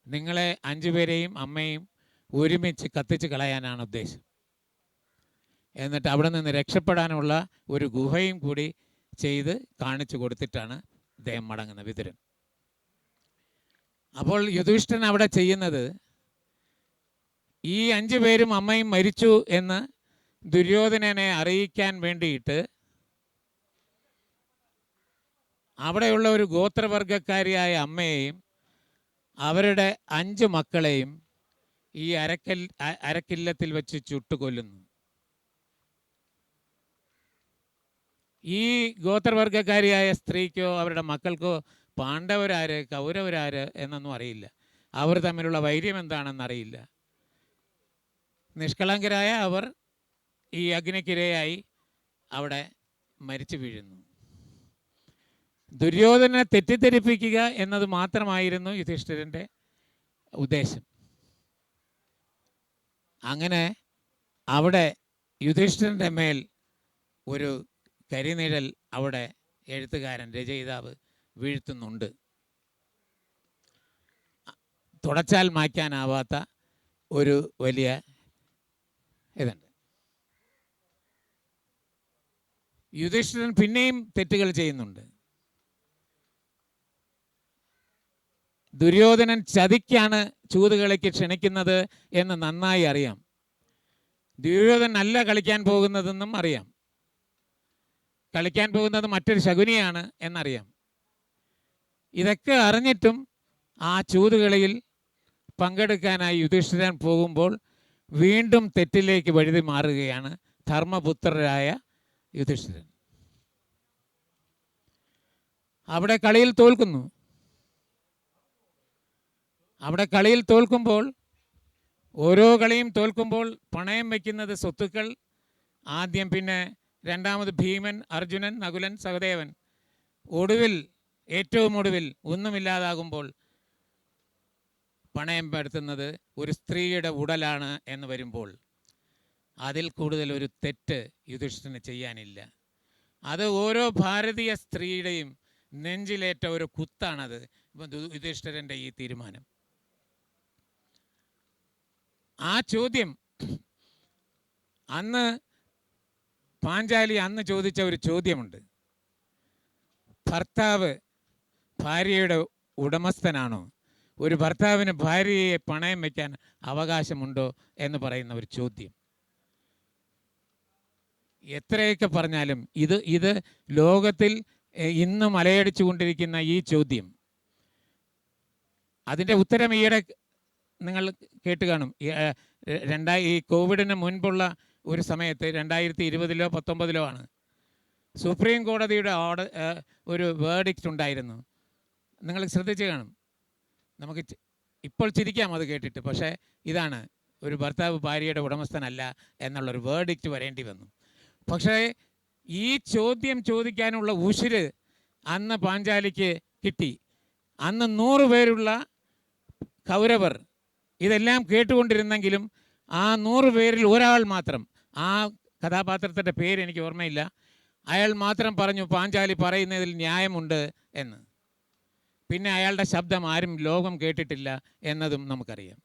നിങ്ങളെ 5 പേരെയും അമ്മയും ഒരുമിച്ച് കത്തിച്ച് കളയാനാണ് ഉദ്ദേശം. എന്നിട്ട് അവിടെ നിന്ന് രക്ഷപ്പെടാനുള്ള ഒരു ഗുഹയും കൂടി ചെയ്ത് കാണിച്ചു കൊടുത്തിട്ടാണ് അദ്ദേഹം മടങ്ങുന്നത്, വിതുരൻ. അപ്പോൾ യുധിഷ്ഠിരൻ അവിടെ ചെയ്യുന്നത്, ഈ 5 പേരും അമ്മയും മരിച്ചു എന്ന് ദുര്യോധനനെ അറിയിക്കാൻ വേണ്ടിയിട്ട് അവിടെയുള്ള ഒരു ഗോത്രവർഗക്കാരിയായ അമ്മയെയും അവരുടെ 5 മക്കളെയും ഈ അരക്കില്ലത്തിൽ വെച്ച് ചുട്ടുകൊല്ലുന്നു. ഈ ഗോത്രവർഗക്കാരിയായ സ്ത്രീക്കോ അവരുടെ മക്കൾക്കോ പാണ്ഡവരാര് കൗരവരാര് എന്നൊന്നും അറിയില്ല. അവർ തമ്മിലുള്ള വൈര്യം എന്താണെന്നറിയില്ല. നിഷ്കളങ്കരായ അവർ ഈ അഗ്നിക്കിരയായി അവിടെ മരിച്ചു വീഴുന്നു. ദുര്യോധനനെ തെറ്റിദ്ധരിപ്പിക്കുക എന്നത് മാത്രമായിരുന്നു യുധിഷ്ഠിരൻ്റെ ഉദ്ദേശം. അങ്ങനെ അവിടെ യുധിഷ്ഠിരൻ്റെ മേൽ ഒരു കരിനിഴൽ അവിടെ എഴുത്തുകാരൻ, രചയിതാവ് വീഴ്ത്തുന്നുണ്ട്. തുടച്ചാൽ മായ്ക്കാനാവാത്ത ഒരു വലിയ ഇതുണ്ട്. യുധിഷ്ഠിരൻ പിന്നെയും തെറ്റുകൾ ചെയ്യുന്നുണ്ട്. ദുര്യോധനൻ ചതിക്കാണ് ചൂതുകളിക്ക് ക്ഷണിക്കുന്നത് എന്ന് നന്നായി അറിയാം. ദുര്യോധനൻ അല്ല കളിക്കാൻ പോകുന്നതെന്നും അറിയാം. കളിക്കാൻ പോകുന്നത് മറ്റൊരു ശകുനിയാണ് എന്നറിയാം. ഇതൊക്കെ അറിഞ്ഞിട്ടും ആ ചൂതുകളിയിൽ പങ്കെടുക്കാനായി യുധിഷ്ഠിരൻ പോകുമ്പോൾ വീണ്ടും തെറ്റിലേക്ക് വഴുതി മാറുകയാണ് ധർമ്മപുത്രരായ യുധിഷ്ഠിരൻ. അവിടെ കളിയിൽ തോൽക്കുന്നു. അവിടെ കളിയിൽ തോൽക്കുമ്പോൾ, ഓരോ കളിയും തോൽക്കുമ്പോൾ പണയം വയ്ക്കുന്നത് സ്വത്തുക്കൾ. ആദ്യം, പിന്നെ രണ്ടാമത് ഭീമൻ, അർജുനൻ, നകുലൻ, സഹദേവൻ. ഏറ്റവും ഒടുവിൽ ഒന്നുമില്ലാതാകുമ്പോൾ പണയം പെടുത്തുന്നത് ഒരു സ്ത്രീയുടെ ഉടലാണ് എന്ന് വരുമ്പോൾ അതിൽ കൂടുതൽ ഒരു തെറ്റ് യുധിഷ്ഠിരന് ചെയ്യാനില്ല. അത് ഓരോ ഭാരതീയ സ്ത്രീയുടെയും നെഞ്ചിലേറ്റ ഒരു കുത്താണത് യുധിഷ്ഠിരൻ്റെ ഈ തീരുമാനം. ആ ചോദ്യം പാഞ്ചാലി അന്ന് ചോദിച്ച ഒരു ചോദ്യമുണ്ട്. ഭർത്താവ് ഭാര്യയുടെ ഉടമസ്ഥനാണോ? ഒരു ഭർത്താവിന് ഭാര്യയെ പണയം വയ്ക്കാൻ അവകാശമുണ്ടോ എന്ന് പറയുന്ന ഒരു ചോദ്യം. എത്രയൊക്കെ പറഞ്ഞാലും ഇത് ലോകത്തിൽ ഇന്നും അലയടിച്ചു കൊണ്ടിരിക്കുന്ന ഈ ചോദ്യം, അതിൻ്റെ ഉത്തരം ഈയിടെ നിങ്ങൾ കേട്ട് കാണും. ഈ കോവിഡിന് മുൻപുള്ള ഒരു സമയത്ത് 2020-ലോ 2019-ലോ ആണ് സുപ്രീം കോടതിയുടെ ഒരു വേർഡിക്റ്റ് ഉണ്ടായിരുന്നു. നിങ്ങൾ ശ്രദ്ധിച്ച് കാണും. നമുക്ക് ഇപ്പോൾ ചിരിക്കാം അത് കേട്ടിട്ട്. പക്ഷേ ഇതാണ്, ഒരു ഭർത്താവ് ഭാര്യയുടെ ഉടമസ്ഥനല്ല എന്നുള്ളൊരു വേർഡിക്റ്റ് വരേണ്ടി വന്നു. പക്ഷേ ഈ ചോദ്യം ചോദിക്കാനുള്ള ഉശിര് അന്ന് പാഞ്ചാലിക്ക് കിട്ടി. അന്ന് 100 പേരുള്ള കൗരവർ ഇതെല്ലാം കേട്ടുകൊണ്ടിരുന്നെങ്കിലും ആ 100 പേരിൽ ഒരാൾ മാത്രം, ആ കഥാപാത്രത്തിൻ്റെ പേര് എനിക്ക് ഓർമ്മയില്ല, അയാൾ മാത്രം പറഞ്ഞു പാഞ്ചാലി പറയുന്നതിൽ ന്യായമുണ്ട് എന്ന്. പിന്നെ അയാളുടെ ശബ്ദം ആരും ലോകം കേട്ടിട്ടില്ല എന്നതും നമുക്കറിയാം.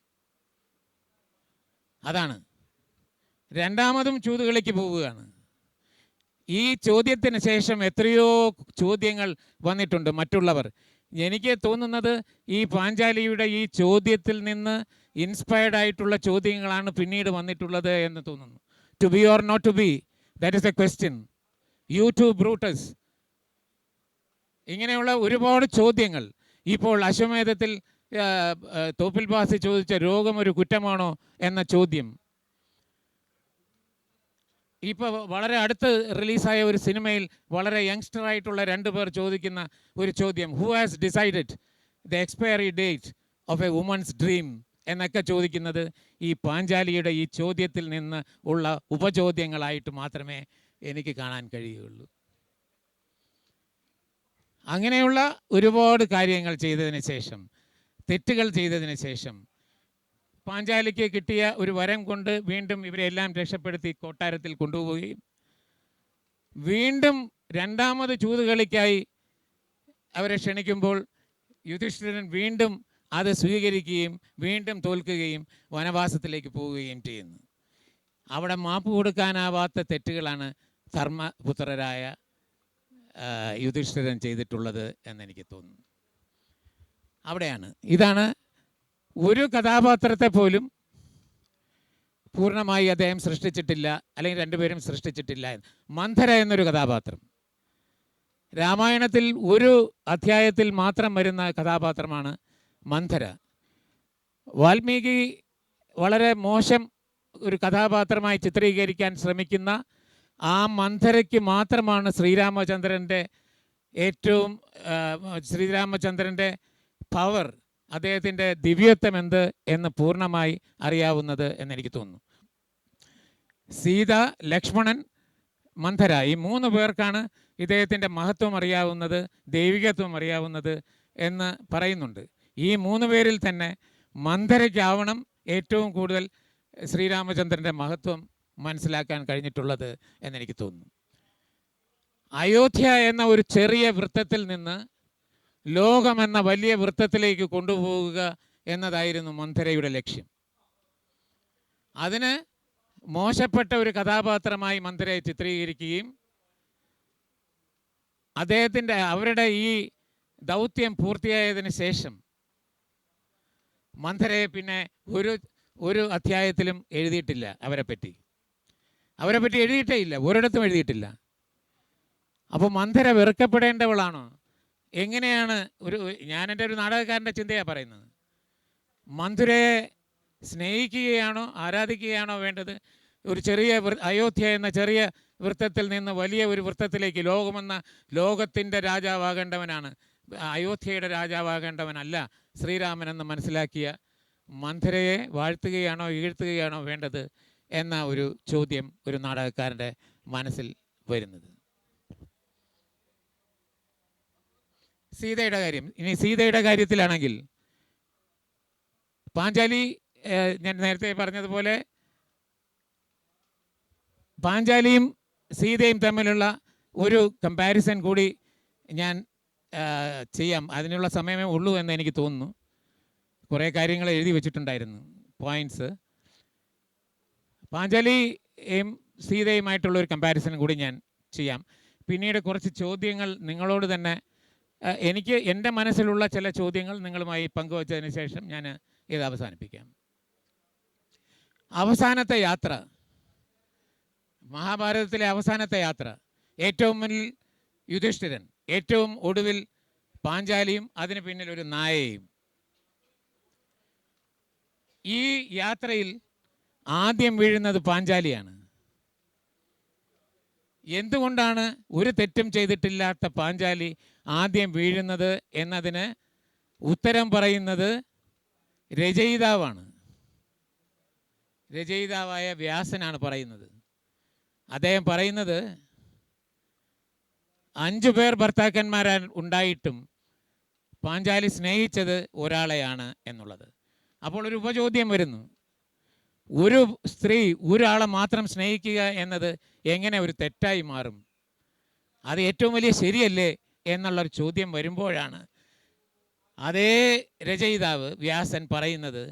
അതാണ്. രണ്ടാമതും ചൂതുകളിക്ക് പോവുകയാണ്. ഈ ചോദ്യത്തിന് ശേഷം എത്രയോ ചോദ്യങ്ങൾ വന്നിട്ടുണ്ട് മറ്റുള്ളവർ. എനിക്ക് തോന്നുന്നത് ഈ പാഞ്ചാലിയുടെ ഈ ചോദ്യത്തിൽ നിന്ന് ഇൻസ്പയർഡ് ആയിട്ടുള്ള ചോദ്യങ്ങളാണ് പിന്നീട് വന്നിട്ടുള്ളത് എന്ന് തോന്നുന്നു. To be or not to be, that is a question. You too Brutus. ഇങ്ങനെയുള്ള ഒരുപാട് ചോദ്യങ്ങൾ. ഇപ്പോൾ അശ്വമേധത്തിൽ തോപ്പിൽ ഭാസി ചോദിച്ച രോഗം ഒരു കുറ്റമാണോ എന്ന ചോദ്യം. ഇപ്പോൾ വളരെ അടുത്ത് റിലീസായ ഒരു സിനിമയിൽ വളരെ യങ്സ്റ്റർ ആയിട്ടുള്ള 2 പേർ ചോദിക്കുന്ന ഒരു ചോദ്യം, who has decided the expiry date of a woman's dream എന്നൊക്കെ ചോദിക്കുന്നത് ഈ പാഞ്ചാലിയുടെ ഈ ചോദ്യത്തിൽ നിന്ന് ഉള്ള ഉപചോദ്യങ്ങളായിട്ട് മാത്രമേ എനിക്ക് കാണാൻ കഴിയുകയുള്ളൂ. അങ്ങനെയുള്ള ഒരുപാട് കാര്യങ്ങൾ ചെയ്തതിന് ശേഷം, തെറ്റുകൾ ചെയ്തതിന് ശേഷം, പാഞ്ചാലിക്ക് കിട്ടിയ ഒരു വരം കൊണ്ട് വീണ്ടും ഇവരെല്ലാം രക്ഷപ്പെടുത്തി കൊട്ടാരത്തിൽ കൊണ്ടുപോവുകയും വീണ്ടും രണ്ടാമത് ചൂതുകളിക്കായി അവരെ ക്ഷണിക്കുമ്പോൾ യുധിഷ്ഠിരൻ വീണ്ടും അത് സ്വീകരിക്കുകയും വീണ്ടും തോൽക്കുകയും വനവാസത്തിലേക്ക് പോവുകയും ചെയ്യുന്നു. അവിടെ മാപ്പ് കൊടുക്കാനാവാത്ത തെറ്റുകളാണ് ധർമ്മപുത്രരായ യുധിഷ്ഠിരൻ ചെയ്തിട്ടുള്ളത് എന്നെനിക്ക് തോന്നുന്നു. അവിടെയാണ് ഇതാണ് ഒരു കഥാപാത്രത്തെ പോലും പൂർണ്ണമായി അദ്ദേഹം സൃഷ്ടിച്ചിട്ടില്ല, അല്ലെങ്കിൽ 2 പേരും സൃഷ്ടിച്ചിട്ടില്ല. മന്ധര എന്നൊരു കഥാപാത്രം രാമായണത്തിൽ ഒരു അധ്യായത്തിൽ മാത്രം വരുന്ന കഥാപാത്രമാണ് മന്ധര. വാൽമീകി വളരെ മോശം ഒരു കഥാപാത്രമായി ചിത്രീകരിക്കാൻ ശ്രമിക്കുന്ന ആ മന്ധരയ്ക്ക് മാത്രമാണ് ശ്രീരാമചന്ദ്രൻ്റെ പവർ, അദ്ദേഹത്തിൻ്റെ ദിവ്യത്വം എന്ത് എന്ന് പൂർണ്ണമായി അറിയാവുന്നത് എന്നെനിക്ക് തോന്നുന്നു. സീത, ലക്ഷ്മണൻ, മന്ധര, ഈ 3 പേർക്കാണ് ഇദ്ദേഹത്തിൻ്റെ മഹത്വം അറിയാവുന്നത്, ദൈവികത്വം അറിയാവുന്നത് എന്ന് പറയുന്നുണ്ട്. ഈ 3 പേരിൽ തന്നെ മന്ധരയ്ക്കാവണം ഏറ്റവും കൂടുതൽ ശ്രീരാമചന്ദ്രൻ്റെ മഹത്വം മനസ്സിലാക്കാൻ കഴിഞ്ഞിട്ടുള്ളത് എന്നെനിക്ക് തോന്നുന്നു. അയോധ്യ എന്ന ഒരു ചെറിയ വൃത്തത്തിൽ നിന്ന് ലോകമെന്ന വലിയ വൃത്തത്തിലേക്ക് കൊണ്ടുപോവുക എന്നതായിരുന്നു മന്ധരയുടെ ലക്ഷ്യം. അതിന് മോശപ്പെട്ട ഒരു കഥാപാത്രമായി മന്ധരയെ ചിത്രീകരിക്കുകയും അവരുടെ ഈ ദൗത്യം പൂർത്തിയായതിനു ശേഷം മന്ധരയെ പിന്നെ ഒരു അധ്യായത്തിലും എഴുതിയിട്ടില്ല. അവരെപ്പറ്റി എഴുതിയിട്ടേ ഇല്ല, ഒരിടത്തും എഴുതിയിട്ടില്ല. അപ്പോൾ മന്ധര വെറുക്കപ്പെടേണ്ടവളാണോ? എങ്ങനെയാണ് ഞാൻ എൻ്റെ ഒരു നാടകക്കാരൻ്റെ ചിന്തയാണ് പറയുന്നത്. മന്ധുരയെ സ്നേഹിക്കുകയാണോ ആരാധിക്കുകയാണോ വേണ്ടത്? ഒരു ചെറിയ അയോധ്യ എന്ന ചെറിയ വൃത്തത്തിൽ നിന്ന് വലിയ ഒരു വൃത്തത്തിലേക്ക്, ലോകത്തിൻ്റെ രാജാവാകേണ്ടവനാണ്, അയോധ്യയുടെ രാജാവാകേണ്ടവനല്ല ശ്രീരാമനെന്ന് മനസ്സിലാക്കിയ മന്ധരയെ വാഴ്ത്തുകയാണോ ഈഴ്ത്തുകയാണോ വേണ്ടത് എന്ന ഒരു ചോദ്യം ഒരു നാടകക്കാരൻ്റെ മനസ്സിൽ വരുന്നത്. സീതയുടെ കാര്യത്തിലാണെങ്കിൽ പാഞ്ചാലി, ഞാൻ നേരത്തെ പറഞ്ഞതുപോലെ പാഞ്ചാലിയും സീതയും തമ്മിലുള്ള ഒരു കമ്പാരിസൺ കൂടി ഞാൻ ചെയ്യാം. അതിനുള്ള സമയമേ ഉള്ളൂ എന്ന് എനിക്ക് തോന്നുന്നു. കുറേ കാര്യങ്ങൾ എഴുതി വെച്ചിട്ടുണ്ടായിരുന്നു, പോയിൻറ്റ്സ്. പാഞ്ചാലിയും സീതയുമായിട്ടുള്ളൊരു കമ്പാരിസൺ കൂടി ഞാൻ ചെയ്യാം. പിന്നീട് കുറച്ച് ചോദ്യങ്ങൾ നിങ്ങളോട് തന്നെ, എനിക്ക് എൻ്റെ മനസ്സിലുള്ള ചില ചോദ്യങ്ങൾ നിങ്ങളുമായി പങ്കുവച്ചതിന് ശേഷം ഞാൻ ഇത് അവസാനിപ്പിക്കാം. അവസാനത്തെ യാത്ര, മഹാഭാരതത്തിലെ അവസാനത്തെ യാത്ര, ഏറ്റവും മുന്നിൽ യുധിഷ്ഠിരൻ, ഏറ്റവും ഒടുവിൽ പാഞ്ചാലിയും, അതിന് പിന്നിൽ ഒരു നായയും. ഈ യാത്രയിൽ ആദ്യം വീഴുന്നത് പാഞ്ചാലിയാണ്. എന്തുകൊണ്ടാണ് ഒരു തെറ്റും ചെയ്തിട്ടില്ലാത്ത പാഞ്ചാലി ആദ്യം വീഴുന്നത് എന്നതിന് ഉത്തരം പറയുന്നത് രചയിതാവാണ്. രചയിതാവായ വ്യാസനാണ് പറയുന്നത്. അദ്ദേഹം പറയുന്നത് 5 പേർ ഭർത്താക്കന്മാരാൻ ഉണ്ടായിട്ടും പാഞ്ചാലി സ്നേഹിച്ചത് ഒരാളെയാണ് എന്നുള്ളത്. അപ്പോൾ ഒരു ഉപചോദ്യം വരുന്നു, ഒരു സ്ത്രീ ഒരാളെ മാത്രം സ്നേഹിക്കുക എന്നത് എങ്ങനെ ഒരു തെറ്റായി മാറും? അത് ഏറ്റവും വലിയ ശരിയല്ലേ എന്നുള്ളൊരു ചോദ്യം വരുമ്പോഴാണ് അതേ രചയിതാവ് വ്യാസൻ പറയുന്നത്,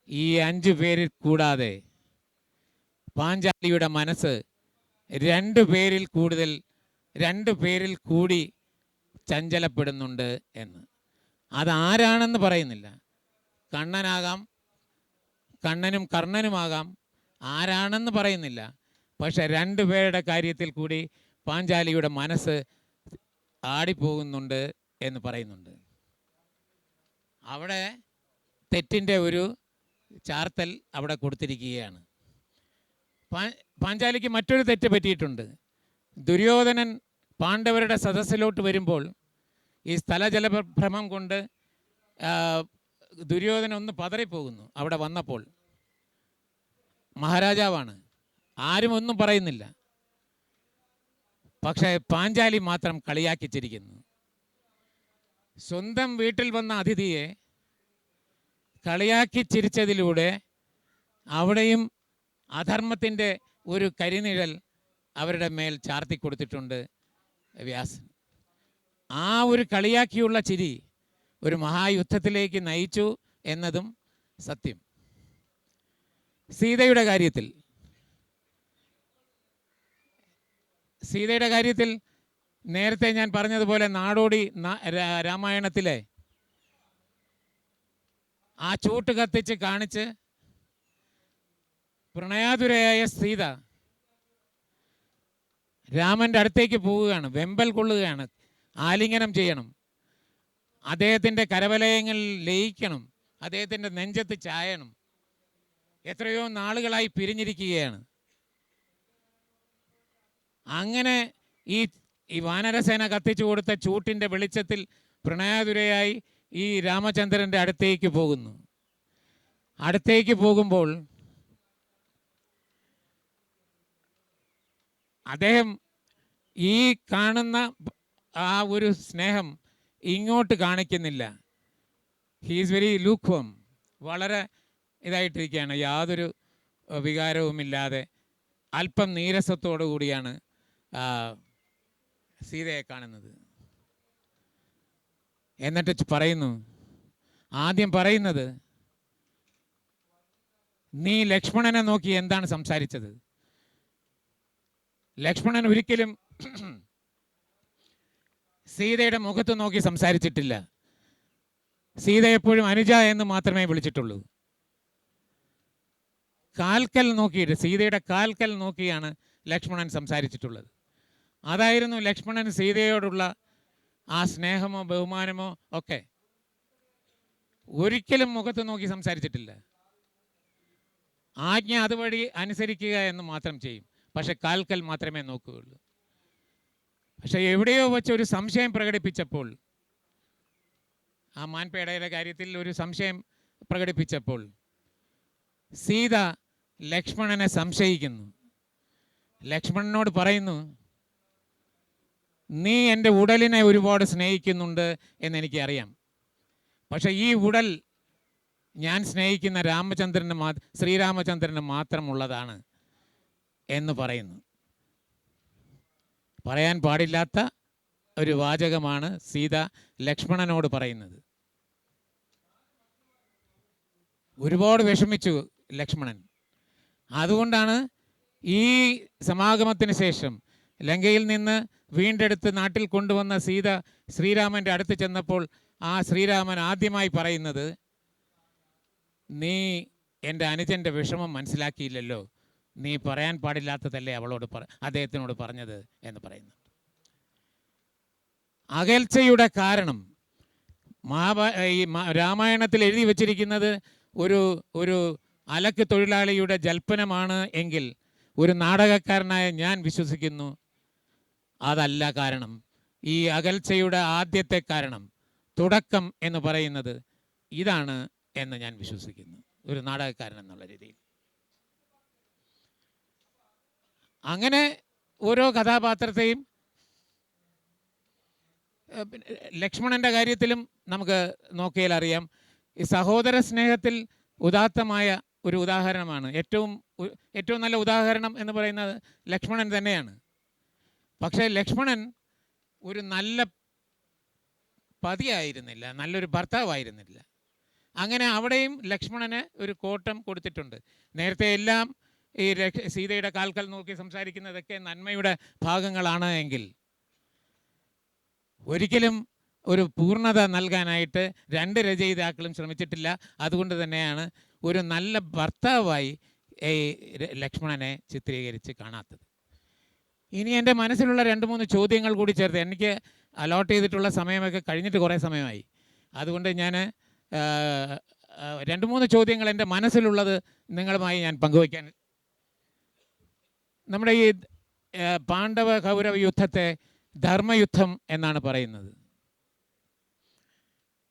ഈ 5 പേരിൽ കൂടാതെ പാഞ്ചാലിയുടെ മനസ്സ് രണ്ടു പേരിൽ കൂടുതൽ, രണ്ടു പേരിൽ കൂടി ചഞ്ചലപ്പെടുന്നുണ്ട് എന്ന്. അതാരാണെന്ന് പറയുന്നില്ല. കണ്ണനാകാം, കണ്ണനും കർണനുമാകാം, ആരാണെന്ന് പറയുന്നില്ല. പക്ഷെ രണ്ടു പേരുടെ കാര്യത്തിൽ കൂടി പാഞ്ചാലിയുടെ മനസ്സ് ആടിപ്പോകുന്നുണ്ട് എന്ന് പറയുന്നുണ്ട്. അവിടെ തെറ്റിൻ്റെ ഒരു ചാർത്തൽ അവിടെ കൊടുത്തിരിക്കുകയാണ്. പാഞ്ചാലിക്ക് മറ്റൊരു തെറ്റ് പറ്റിയിട്ടുണ്ട്. ദുര്യോധനൻ പാണ്ഡവരുടെ സദസ്സിലോട്ട് വരുമ്പോൾ ഈ സ്ഥലജലഭ്രമം കൊണ്ട് ദുര്യോധനൻ ഒന്ന് പതറിപ്പോകുന്നു. അവിടെ വന്നപ്പോൾ മഹാരാജാവാണ്, ആരും ഒന്നും പറയുന്നില്ല. പക്ഷേ പാഞ്ചാലി മാത്രം കളിയാക്കിച്ചിരിക്കുന്നു. സ്വന്തം വീട്ടിൽ വന്ന അതിഥിയെ കളിയാക്കി ചിരിച്ചതിലൂടെ അവിടെയും അധർമ്മത്തിൻ്റെ ഒരു കരിനിഴൽ അവരുടെ മേൽ ചാർത്തി കൊടുത്തിട്ടുണ്ട് വ്യാസൻ. ആ ഒരു കളിയാക്കിയുള്ള ചിരി ഒരു മഹായുദ്ധത്തിലേക്ക് നയിച്ചു എന്നതും സത്യം. സീതയുടെ കാര്യത്തിൽ നേരത്തെ ഞാൻ പറഞ്ഞതുപോലെ നാടോടി രാമായണത്തിലെ ആ ചൂട്ട് കത്തിച്ച് കാണിച്ച് പ്രണയാതുരയായ സീത രാമൻ്റെ അടുത്തേക്ക് പോവുകയാണ്, വെമ്പൽ കൊള്ളുകയാണ്, ആലിംഗനം ചെയ്യണം, അദ്ദേഹത്തിൻ്റെ കരവലയങ്ങളിൽ ലയിക്കണം, അദ്ദേഹത്തിൻ്റെ നെഞ്ചത്ത് ചായണം. എത്രയോ നാളുകളായി പിരിഞ്ഞിരിക്കുകയാണ്. അങ്ങനെ ഈ വാനരസേന കത്തിച്ചു കൊടുത്ത ചൂട്ടിൻ്റെ വെളിച്ചത്തിൽ പ്രണയാതുരയായി ഈ രാമചന്ദ്രൻ്റെ അടുത്തേക്ക് പോകുന്നു. അടുത്തേക്ക് പോകുമ്പോൾ അദ്ദേഹം ഈ കാണുന്ന ആ ഒരു സ്നേഹം ഇങ്ങോട്ട് കാണിക്കുന്നില്ല. ഹീസ് വെരി ലൂക്വം, വളരെ ഇതായിട്ടിരിക്കുകയാണ്, യാതൊരു വികാരവുമില്ലാതെ അല്പം നീരസത്തോടു കൂടിയാണ് സീതയെ കാണുന്നത്. എന്നിട്ട് ആദ്യം പറയുന്നത്, നീ ലക്ഷ്മണനെ നോക്കി എന്താണ് സംസാരിച്ചത്? ലക്ഷ്മണൻ ഒരിക്കലും സീതയുടെ മുഖത്ത് നോക്കി സംസാരിച്ചിട്ടില്ല. സീത എപ്പോഴും അനുജ എന്ന് മാത്രമേ വിളിച്ചിട്ടുള്ളൂ. കാൽക്കൽ നോക്കിയിട്ട്, സീതയുടെ കാൽക്കൽ നോക്കിയാണ് ലക്ഷ്മണൻ സംസാരിച്ചിട്ടുള്ളത്. അതായിരുന്നു ലക്ഷ്മണൻ സീതയോടുള്ള ആ സ്നേഹമോ ബഹുമാനമോ ഒക്കെ. ഒരിക്കലും മുഖത്ത് നോക്കി സംസാരിച്ചിട്ടില്ല. ആജ്ഞ അതുവഴി അനുസരിക്കുക എന്ന് മാത്രം ചെയ്യും, പക്ഷെ കാൽക്കൽ മാത്രമേ നോക്കുകയുള്ളൂ. പക്ഷെ എവിടെയോ വെച്ചൊരു സംശയം പ്രകടിപ്പിച്ചപ്പോൾ, ആ മാൻപേടയുടെ കാര്യത്തിൽ ഒരു സംശയം പ്രകടിപ്പിച്ചപ്പോൾ സീത ലക്ഷ്മണനെ സംശയിക്കുന്നു. ലക്ഷ്മണനോട് പറയുന്നു, നീ എൻ്റെ ഉടലിനെ ഒരുപാട് സ്നേഹിക്കുന്നുണ്ട് എന്നെനിക്കറിയാം. പക്ഷെ ഈ ഉടൽ ഞാൻ സ്നേഹിക്കുന്ന ശ്രീരാമചന്ദ്രന് മാത്രമുള്ളതാണ് എന്ന് പറയുന്നു. പറയാൻ പാടില്ലാത്ത ഒരു വാചകമാണ് സീത ലക്ഷ്മണനോട് പറയുന്നത്. ഒരുപാട് വിഷമിച്ചു ലക്ഷ്മണൻ. അതുകൊണ്ടാണ് ഈ സമാഗമത്തിന് ശേഷം ലങ്കയിൽ നിന്ന് വീണ്ടെടുത്ത് നാട്ടിൽ കൊണ്ടുവന്ന സീത ശ്രീരാമൻ്റെ അടുത്ത് ചെന്നപ്പോൾ ആ ശ്രീരാമൻ ആദ്യമായി പറയുന്നത്, നീ എൻ്റെ അനുജൻ്റെ വിഷമം മനസ്സിലാക്കിയില്ലല്ലോ, നീ പറയാൻ പാടില്ലാത്തതല്ലേ അദ്ദേഹത്തിനോട് പറഞ്ഞത് എന്ന് പറയുന്നു. അകൽച്ചയുടെ കാരണം ഈ രാമായണത്തിൽ എഴുതി വച്ചിരിക്കുന്നത് ഒരു അലക്ക് തൊഴിലാളിയുടെ ജൽപ്പനമാണ് എങ്കിൽ ഒരു നാടകക്കാരനായ ഞാൻ വിശ്വസിക്കുന്നു അതല്ല കാരണം. ഈ അകൽച്ചയുടെ ആദ്യത്തെ കാരണം, തുടക്കം എന്ന് പറയുന്നത് ഇതാണ് എന്ന് ഞാൻ വിശ്വസിക്കുന്നു, ഒരു നാടകക്കാരൻ എന്നുള്ള രീതിയിൽ. അങ്ങനെ ഓരോ കഥാപാത്രത്തെയും ലക്ഷ്മണൻ്റെ കാര്യത്തിലും നമുക്ക് നോക്കിയാൽ അറിയാം. ഈ സഹോദര സ്നേഹത്തിൽ ഉദാത്തമായ ഒരു ഉദാഹരണമാണ്, ഏറ്റവും നല്ല ഉദാഹരണം എന്ന് പറയുന്നത് ലക്ഷ്മണൻ തന്നെയാണ്. പക്ഷേ ലക്ഷ്മണൻ ഒരു നല്ല പതിയായിരുന്നില്ല, നല്ലൊരു ഭർത്താവായിരുന്നില്ല. അങ്ങനെ അവിടെയും ലക്ഷ്മണന് ഒരു കോട്ടം കൊടുത്തിട്ടുണ്ട്. നേരത്തെ എല്ലാം ഈ സീതയുടെ കാൽക്കൽ നോക്കി സംസാരിക്കുന്നതൊക്കെ നന്മയുടെ ഭാഗങ്ങളാണ് എങ്കിൽ ഒരിക്കലും ഒരു പൂർണ്ണത നൽകാനായിട്ട് രണ്ട് രചയിതാക്കളും ശ്രമിച്ചിട്ടില്ല. അതുകൊണ്ട് തന്നെയാണ് ഒരു നല്ല ഭർത്താവായി ഈ ലക്ഷ്മണനെ ചിത്രീകരിച്ച് കാണാത്തത്. ഇനി എൻ്റെ മനസ്സിലുള്ള 2-3 ചോദ്യങ്ങൾ കൂടി ചേർത്ത്, എനിക്ക് അലോട്ട് ചെയ്തിട്ടുള്ള സമയമൊക്കെ കഴിഞ്ഞിട്ട് കുറേ സമയമായി. അതുകൊണ്ട് ഞാൻ 2-3 ചോദ്യങ്ങൾ എൻ്റെ മനസ്സിലുള്ളത് നിങ്ങളുമായി ഞാൻ പങ്കുവയ്ക്കാൻ. നമ്മുടെ ഈ പാണ്ഡവ കൗരവ യുദ്ധത്തെ ധർമ്മയുദ്ധം എന്നാണ് പറയുന്നത്.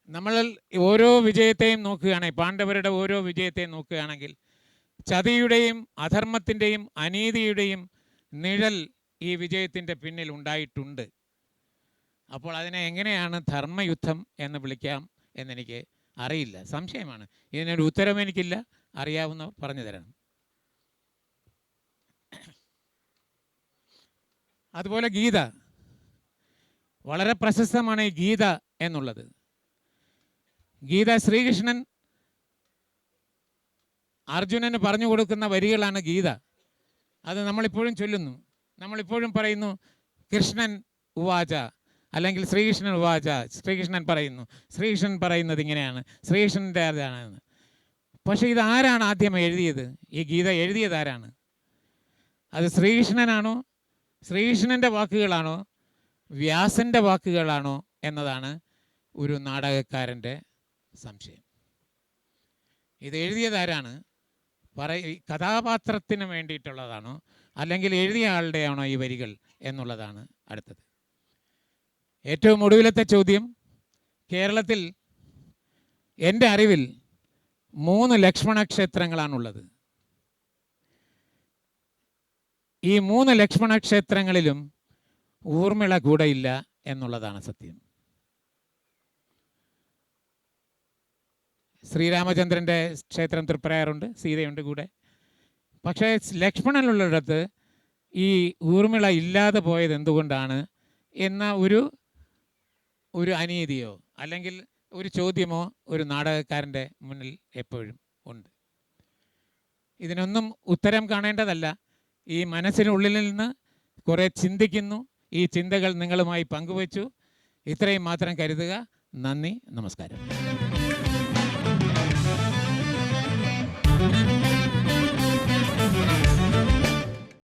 നമ്മൾ ഓരോ വിജയത്തെയും നോക്കുകയാണെങ്കിൽ, പാണ്ഡവരുടെ ഓരോ വിജയത്തെയും നോക്കുകയാണെങ്കിൽ ചതിയുടെയും അധർമ്മത്തിൻ്റെയും അനീതിയുടെയും നിഴൽ ഈ വിജയത്തിൻ്റെ പിന്നിൽ ഉണ്ടായിട്ടുണ്ട്. അപ്പോൾ അതിനെ എങ്ങനെയാണ് ധർമ്മയുദ്ധം എന്ന് വിളിക്കാം എന്നെനിക്ക് അറിയില്ല, സംശയമാണ്. ഇതിനൊരു ഉത്തരം എനിക്കില്ല, അറിയാവുന്നവർ പറഞ്ഞു തരണം. അതുപോലെ ഗീത, വളരെ പ്രശസ്തമാണ് ഈ ഗീത എന്നുള്ളത്. ഗീത ശ്രീകൃഷ്ണൻ അർജുനന് പറഞ്ഞു കൊടുക്കുന്ന വരികളാണ് ഗീത. അത് നമ്മളിപ്പോഴും ചൊല്ലുന്നു, നമ്മളിപ്പോഴും പറയുന്നു കൃഷ്ണൻ ഉവാച, അല്ലെങ്കിൽ ശ്രീകൃഷ്ണൻ ഉവാച. ശ്രീകൃഷ്ണൻ പറയുന്നു, ശ്രീകൃഷ്ണൻ പറയുന്നത് ഇങ്ങനെയാണ്, ശ്രീകൃഷ്ണൻ്റെ അതാണെന്ന്. പക്ഷേ ഇതാരാണ് ആദ്യം എഴുതിയത്? ഈ ഗീത എഴുതിയത് ആരാണ്? അത് ശ്രീകൃഷ്ണനാണോ, ശ്രീകൃഷ്ണൻ്റെ വാക്കുകളാണോ, വ്യാസൻ്റെ വാക്കുകളാണോ എന്നതാണ് ഒരു നാടകക്കാരൻ്റെ സംശയം. ഇത് എഴുതിയത് ആരാണ്? കഥാപാത്രത്തിന് വേണ്ടിയിട്ടുള്ളതാണോ, അല്ലെങ്കിൽ എഴുതിയ ആളുടെയാണോ ഈ വരികൾ എന്നുള്ളതാണ് അടുത്തത്. ഏറ്റവും ഒടുവിലത്തെ ചോദ്യം, കേരളത്തിൽ എൻ്റെ അറിവിൽ 3 ലക്ഷ്മണ ക്ഷേത്രങ്ങളാണുള്ളത്. ഈ 3 ലക്ഷ്മണ ക്ഷേത്രങ്ങളിലും ഊർമിള കൂടെയില്ല എന്നുള്ളതാണ് സത്യം. ശ്രീരാമചന്ദ്രൻ്റെ ക്ഷേത്രം തൃപ്രയാറുണ്ട്, സീതയുണ്ട് കൂടെ. പക്ഷേ ലക്ഷ്മണനുള്ളിടത്ത് ഈ ഊർമിള ഇല്ലാതെ പോയത് എന്തുകൊണ്ടാണ് എന്ന ഒരു അനീതിയോ അല്ലെങ്കിൽ ഒരു ചോദ്യമോ ഒരു നാടകക്കാരൻ്റെ മുന്നിൽ എപ്പോഴും ഉണ്ട്. ഇതിനൊന്നും ഉത്തരം കാണേണ്ടതല്ല. ഈ മനസ്സിനുള്ളിൽ നിന്ന് കുറേ ചിന്തിക്കുന്നു, ഈ ചിന്തകൾ നിങ്ങളുമായി പങ്കുവച്ചു. ഇത്രയും മാത്രം കരുതുക. നന്ദി, നമസ്കാരം.